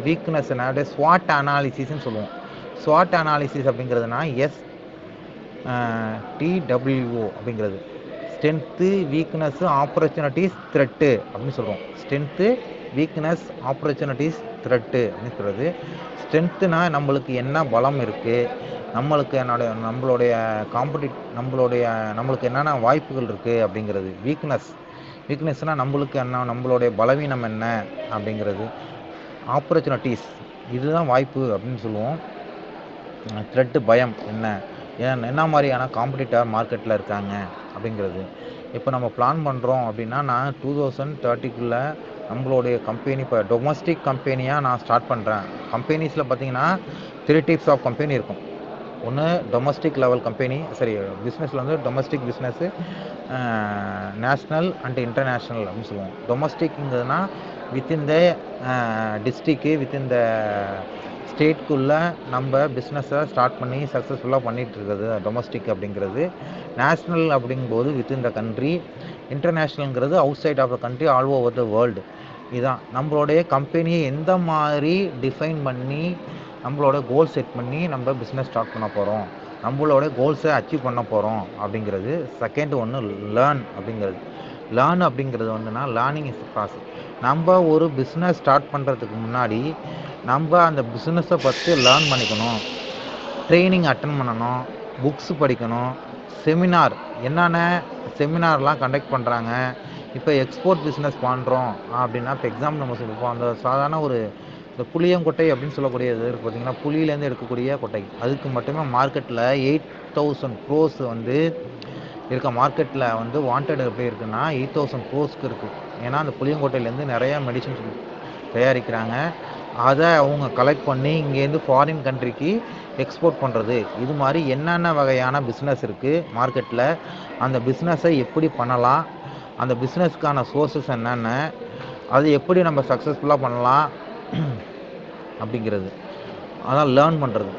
வீக்னஸ் என்ன, அப்படியே ஸ்வாட் அனாலிசிஸ்ன்னு சொல்லுவோம். ஸ்வாட் அனாலிசிஸ் அப்படிங்கிறதுனா SWO அப்படிங்கிறது ஸ்ட்ரென்த்து, வீக்னஸ்ஸு, ஆப்பர்ச்சுனிட்டிஸ், த்ரெட்டு அப்படின்னு சொல்கிறோம். ஸ்ட்ரென்த்து, வீக்னஸ், ஆப்பர்ச்சுனிட்டிஸ், த்ரெட்டு அப்படின்னு சொல்கிறது. ஸ்ட்ரென்த்துனா நம்மளுக்கு என்ன பலம் இருக்குது, நம்மளுக்கு நம்மளுடைய நம்மளுக்கு என்னென்ன வாய்ப்புகள் இருக்குது அப்படிங்கிறது. வீக்னஸ்னால் நம்மளுக்கு என்ன, நம்மளுடைய பலவீனம் என்ன அப்படிங்கிறது. ஆப்பர்ச்சுனிட்டிஸ் இதுதான் வாய்ப்பு அப்படின்னு சொல்லுவோம். த்ரெட்டு பயம் என்ன மாதிரியான காம்படிட்டர் மார்க்கெட்டில் இருக்காங்க அப்படிங்கிறது. இப்போ நம்ம பிளான் பண்ணுறோம் அப்படின்னா நான் 2030 நம்மளுடைய கம்பெனி இப்போ டொமஸ்டிக் கம்பெனியாக நான் ஸ்டார்ட் பண்ணுறேன். கம்பெனிஸில் பார்த்தீங்கன்னா 3 டைப்ஸ் ஆஃப் கம்பெனி இருக்கும். ஒன்று டொமஸ்டிக் லெவல் கம்பெனி, பிஸ்னஸில் வந்து domestic business, national and international அப்படின்னு சொல்லுவோம். டொமஸ்டிக்ங்கிறதுனா within the district, within the ஸ்டேட்குள்ளே நம்ம பிஸ்னஸை ஸ்டார்ட் பண்ணி சக்ஸஸ்ஃபுல்லாக பண்ணிகிட்டு இருக்கிறது டொமஸ்டிக் அப்படிங்கிறது. நேஷ்னல் அப்படிங்கும்போது வித்தின் த கண்ட்ரி. இன்டர்நேஷ்னல்ங்கிறது outside of the country, all over the world. இதுதான் நம்மளுடைய கம்பெனியை எந்த மாதிரி டிஃபைன் பண்ணி நம்மளோட கோல் செட் பண்ணி நம்ம பிஸ்னஸ் ஸ்டார்ட் பண்ண போகிறோம், நம்மளோட கோல்ஸை அச்சீவ் பண்ண போகிறோம் அப்படிங்கிறது. செகண்ட் ஒன்று லேர்ன் அப்படிங்கிறது வந்துன்னா லேர்னிங் இஸ் ப்ராசஸ். நம்ம ஒரு பிஸ்னஸ் ஸ்டார்ட் பண்ணுறதுக்கு முன்னாடி நம்ம அந்த பிஸ்னஸை பற்றி லேர்ன் பண்ணிக்கணும், ட்ரைனிங் அட்டன் பண்ணணும், புக்ஸ் படிக்கணும், என்னென்ன செமினார்லாம் கண்டக்ட் பண்ணுறாங்க. இப்போ எக்ஸ்போர்ட் பிஸ்னஸ் பண்ணுறோம் அப்படின்னா இப்போ எக்ஸாம்பிள் நம்ம சொல்லிப்போம், அந்த சாதாரண ஒரு இந்த புளியங்கொட்டை அப்படின்னு சொல்லக்கூடியது இருக்குது பார்த்தீங்கன்னா, புளியிலேருந்து எடுக்கக்கூடிய கொட்டை, அதுக்கு மட்டுமே மார்க்கெட்டில் 8,000 crores வந்து இருக்க. மார்க்கெட்டில் வந்து வாண்டட் எப்படி இருக்குன்னா 8,000 crores இருக்குது. ஏன்னா அந்த புளியங்கொட்டையிலேருந்து நிறையா மெடிசன்ஸ் தயாரிக்கிறாங்க. அதை அவங்க கலெக்ட் பண்ணி இங்கேருந்து ஃபாரின் கண்ட்ரிக்கு எக்ஸ்போர்ட் பண்ணுறது. இது மாதிரி என்னென்ன வகையான பிஸ்னஸ் இருக்குது மார்க்கெட்டில், அந்த பிஸ்னஸை எப்படி பண்ணலாம், அந்த பிஸ்னஸ்க்கான சோர்ஸஸ் என்னென்ன, அது எப்படி நம்ம சக்ஸஸ்ஃபுல்லாக பண்ணலாம் அப்படிங்கிறது. அதான் லேர்ன் பண்ணுறது.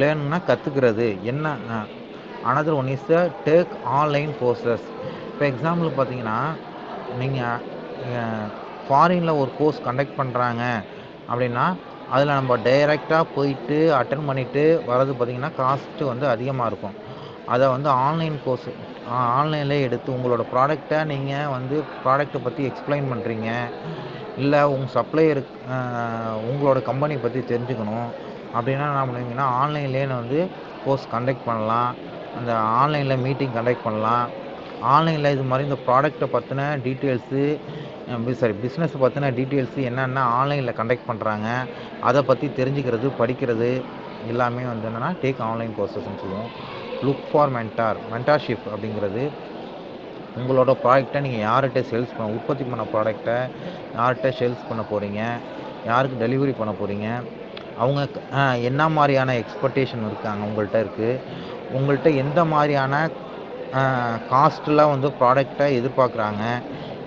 லேர்ன்னா கற்றுக்கிறது என்ன. Another one is the take online courses. இப்போ எக்ஸாம்பிளுக்கு பார்த்தீங்கன்னா, நீங்கள் ஃபாரினில் ஒரு கோர்ஸ் கண்டக்ட் பண்ணுறாங்க அப்படின்னா, அதில் நம்ம டைரெக்டாக போயிட்டு அட்டன் பண்ணிவிட்டு வர்றது பார்த்திங்கன்னா காஸ்ட்டு வந்து அதிகமாக இருக்கும். அதை வந்து ஆன்லைன் கோர்ஸ் ஆன்லைன்லேயே எடுத்து உங்களோட ப்ராடக்டை நீங்கள் வந்து ப்ராடக்ட்டை பற்றி எக்ஸ்பிளைன் பண்ணுறீங்க, இல்லை உங்கள் சப்ளையருக்கு உங்களோட கம்பெனி பற்றி தெரிஞ்சுக்கணும் அப்படின்னா என்ன பண்ணுவீங்கன்னா, ஆன்லைன்லேயே வந்து கோர்ஸ் கண்டக்ட் பண்ணலாம். அந்த ஆன்லைனில் மீட்டிங் கண்டக்ட் பண்ணலாம். ஆன்லைனில் இது மாதிரி இந்த ப்ராடக்ட்டை பற்றின டீட்டெயில்ஸு பிஸ்னஸை பற்றின டீட்டெயில்ஸு என்னென்ன ஆன்லைனில் கண்டக்ட் பண்ணுறாங்க அதை பற்றி தெரிஞ்சுக்கிறது, படிக்கிறது எல்லாமே வந்து என்னென்னா டேக் ஆன்லைன் கோர்சஸ்ன்னு சொல்லுவோம். லுக் ஃபார் மென்டார்ஷிப் அப்படிங்கிறது உங்களோட ப்ராடக்டை நீங்கள் யார்கிட்ட சேல்ஸ் உற்பத்தி பண்ண ப்ராடக்டை யார்கிட்ட சேல்ஸ் பண்ண போகிறீங்க, யாருக்கு டெலிவரி பண்ண போகிறீங்க, அவங்க என்ன மாதிரியான எக்ஸ்பெக்டேஷன் இருக்காங்க உங்கள்கிட்ட இருக்குது, உங்கள்கிட்ட எந்த மாதிரியான காஸ்ட்டில் வந்து ப்ராடக்டை எதிர்பார்க்குறாங்க,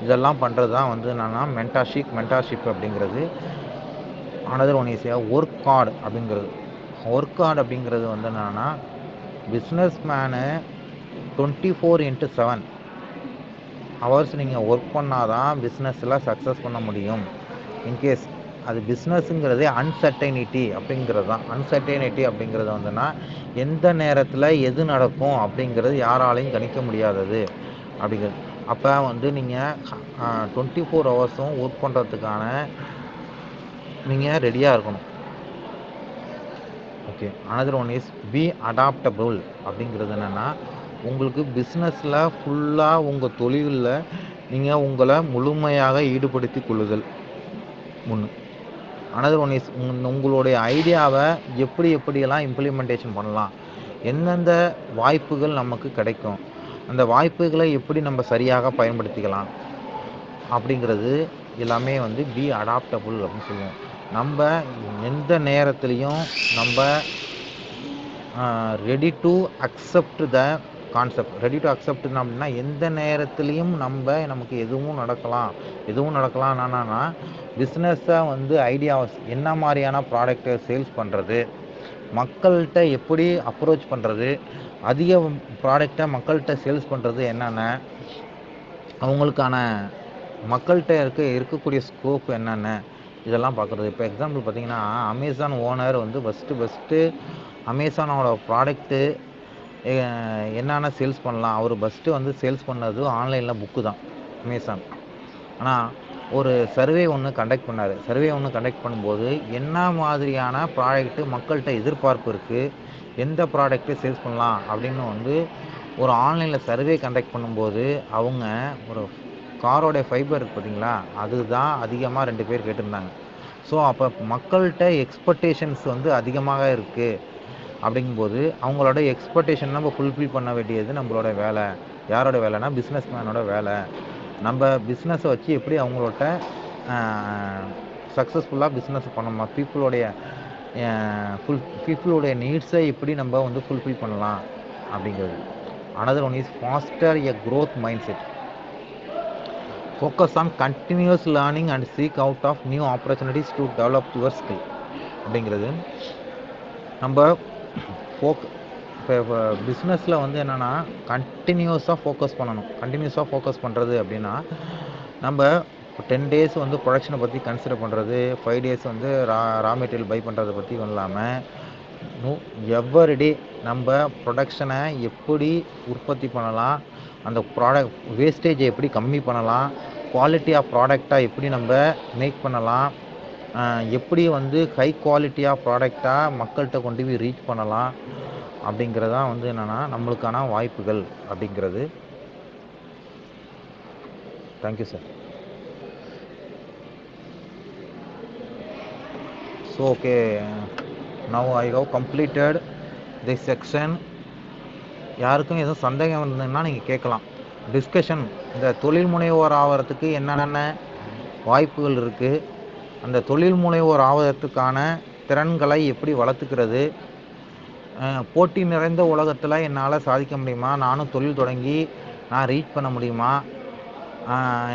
இதெல்லாம் பண்ணுறது தான் வந்து என்னென்னா மென்டார்ஷிப் அப்படிங்கிறது. Another one is work card அப்படிங்கிறது. ஒர்க் கார்டு அப்படிங்கிறது வந்து என்னென்னா, பிஸ்னஸ் மேனு 24/7 ஹவர்ஸ் நீங்கள் ஒர்க் பண்ணால் தான் பிஸ்னஸில் சக்ஸஸ் பண்ண முடியும். இன்கேஸ் அது பிஸ்னஸுங்கிறதே அன்சர்டைனிட்டி அப்படிங்கிறது தான். அன்சர்டைனிட்டி அப்படிங்கிறது வந்துன்னா எந்த நேரத்தில் எது நடக்கும் அப்படிங்கிறது யாராலையும் கணிக்க முடியாதது அப்படிங்கிறது. அப்போ வந்து நீங்கள் 24 ஹவர்ஸும் ஒர்க் பண்ணுறதுக்கான நீங்கள் ரெடியாக இருக்கணும். Okay. Another one is be adaptable அப்படிங்கிறது என்னென்னா, உங்களுக்கு பிஸ்னஸில் ஃபுல்லாக உங்கள் தொழிலில் நீங்கள் உங்களை முழுமையாக ஈடுபடுத்தி கொள்ளுதல் ஒன்று. அனதர் ஒன் இஸ் உங்களுடைய ஐடியாவை எப்படியெல்லாம் இம்ப்ளிமெண்டேஷன் பண்ணலாம், எந்தெந்த வாய்ப்புகள் நமக்கு கிடைக்கும், அந்த வாய்ப்புகளை எப்படி நம்ம சரியாக பயன்படுத்திக்கலாம் அப்படிங்கிறது எல்லாமே வந்து பி அடாப்டபுள் அப்படின்னு சொல்லுவோம். நம்ம எந்த நேரத்துலையும் நம்ம ready to accept the concept. Ready to அக்செப்ட்னா அப்படின்னா எந்த நேரத்துலையும் நமக்கு எதுவும் நடக்கலாம். என்னன்னா பிஸ்னஸை வந்து ஐடியாவை என்ன மாதிரியான ப்ராடக்டை சேல்ஸ் பண்ணுறது, மக்கள்கிட்ட எப்படி அப்ரோச் பண்ணுறது, அதிக ப்ராடக்டை மக்கள்கிட்ட சேல்ஸ் பண்ணுறது என்னென்ன, அவங்களுக்கான மக்கள்கிட்ட இருக்கக்கூடிய ஸ்கோப் என்னென்ன, இதெல்லாம் பார்க்குறது. இப்போ எக்ஸாம்பிள் பார்த்தீங்கன்னா, அமேசான் ஓனர் வந்து ஃபஸ்ட்டு அமேசானோட ப்ராடக்ட்டு என்னென்ன சேல்ஸ் பண்ணலாம், அவர் ஃபஸ்ட்டு வந்து சேல்ஸ் பண்ணது ஆன்லைனில் புக்கு தான் அமேசான். ஆனால் ஒரு சர்வே ஒன்று கண்டக்ட் பண்ணார். கண்டக்ட் பண்ணும்போது என்ன மாதிரியான ப்ராடக்ட்டு மக்கள்கிட்ட எதிர்பார்ப்பு இருக்குது, எந்த ப்ராடக்ட்டு சேல்ஸ் பண்ணலாம் அப்படின்னு வந்து ஒரு ஆன்லைனில் சர்வே கண்டக்ட் பண்ணும்போது அவங்க ஒரு காரோடைய ஃபைபர் இருக்குது பார்த்தீங்களா, அதுதான் அதிகமாக 2 பேர் கேட்டிருந்தாங்க. ஸோ அப்போ மக்கள்கிட்ட எக்ஸ்பெக்டேஷன்ஸ் வந்து அதிகமாக இருக்குது. அப்படிங்கும்போது அவங்களோட எக்ஸ்பெக்டேஷன் நம்ம ஃபுல்ஃபில் பண்ண வேண்டியது நம்மளோட வேலை. யாரோட வேலைனா பிஸ்னஸ் மேனோட வேலை. நம்ம பிஸ்னஸை வச்சு எப்படி அவங்களோட சக்ஸஸ்ஃபுல்லாக பிஸ்னஸ் பண்ணணுமா, பீப்புளுடைய நீட்ஸை எப்படி நம்ம வந்து ஃபுல்ஃபில் பண்ணலாம் அப்படிங்கிறது. Another one is foster a growth mind set. Focus on continuous learning and seek out of new opportunities to develop your skill அப்படிங்கிறது. நம்ம இப்போ பிஸ்னஸில் வந்து என்னென்னா கண்டினியூஸாக ஃபோக்கஸ் பண்ணுறது அப்படின்னா, நம்ம 10 days வந்து ப்ரொடக்ஷனை பற்றி கன்சிடர் பண்ணுறது, 5 days வந்து ரா மெட்டீரியல் பை பண்ணுறதை பற்றி இல்லாமல் எவ்ரிடே நம்ம ப்ரொடக்ஷனை எப்படி உற்பத்தி பண்ணலாம், அந்த ப்ராடக்ட் வேஸ்டேஜை எப்படி கம்மி பண்ணலாம், குவாலிட்டி ஆஃப் ப்ராடக்டாக எப்படி நம்ம மேக் பண்ணலாம், எப்படி வந்து ஹை குவாலிட்டியாக ப்ராடக்டாக மக்கள்கிட்ட கொண்டு போய் ரீச் பண்ணலாம் அப்படிங்கிறதான் வந்து என்னென்னா நம்மளுக்கான வாய்ப்புகள் அப்படிங்கிறது. Thank you sir. So okay, now I have completed this section. யாருக்கும் எதுவும் சந்தேகம் இருந்ததுன்னா நீங்கள் கேட்கலாம். டிஸ்கஷன், இந்த தொழில் முனைவோர் ஆகிறதுக்கு என்னென்ன வாய்ப்புகள் இருக்குது, அந்த தொழில் முனைவோர் ஆவதற்கான திறன்களை எப்படி வளர்த்துக்கிறது, போட்டி நிறைந்த உலகத்தில் என்னால் சாதிக்க முடியுமா, நானும் தொழில் தொடங்கி நான் ரீச் பண்ண முடியுமா,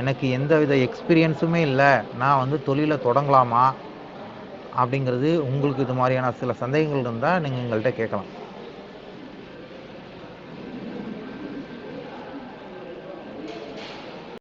எனக்கு எந்த வித எக்ஸ்பீரியன்ஸுமே இல்லை, நான் வந்து தொழிலை தொடங்கலாமா அப்படிங்கிறது உங்களுக்கு இது மாதிரியான சில சந்தேகங்கள் இருந்தால் நீங்கள் எங்கள்கிட்ட கேட்கலாம்.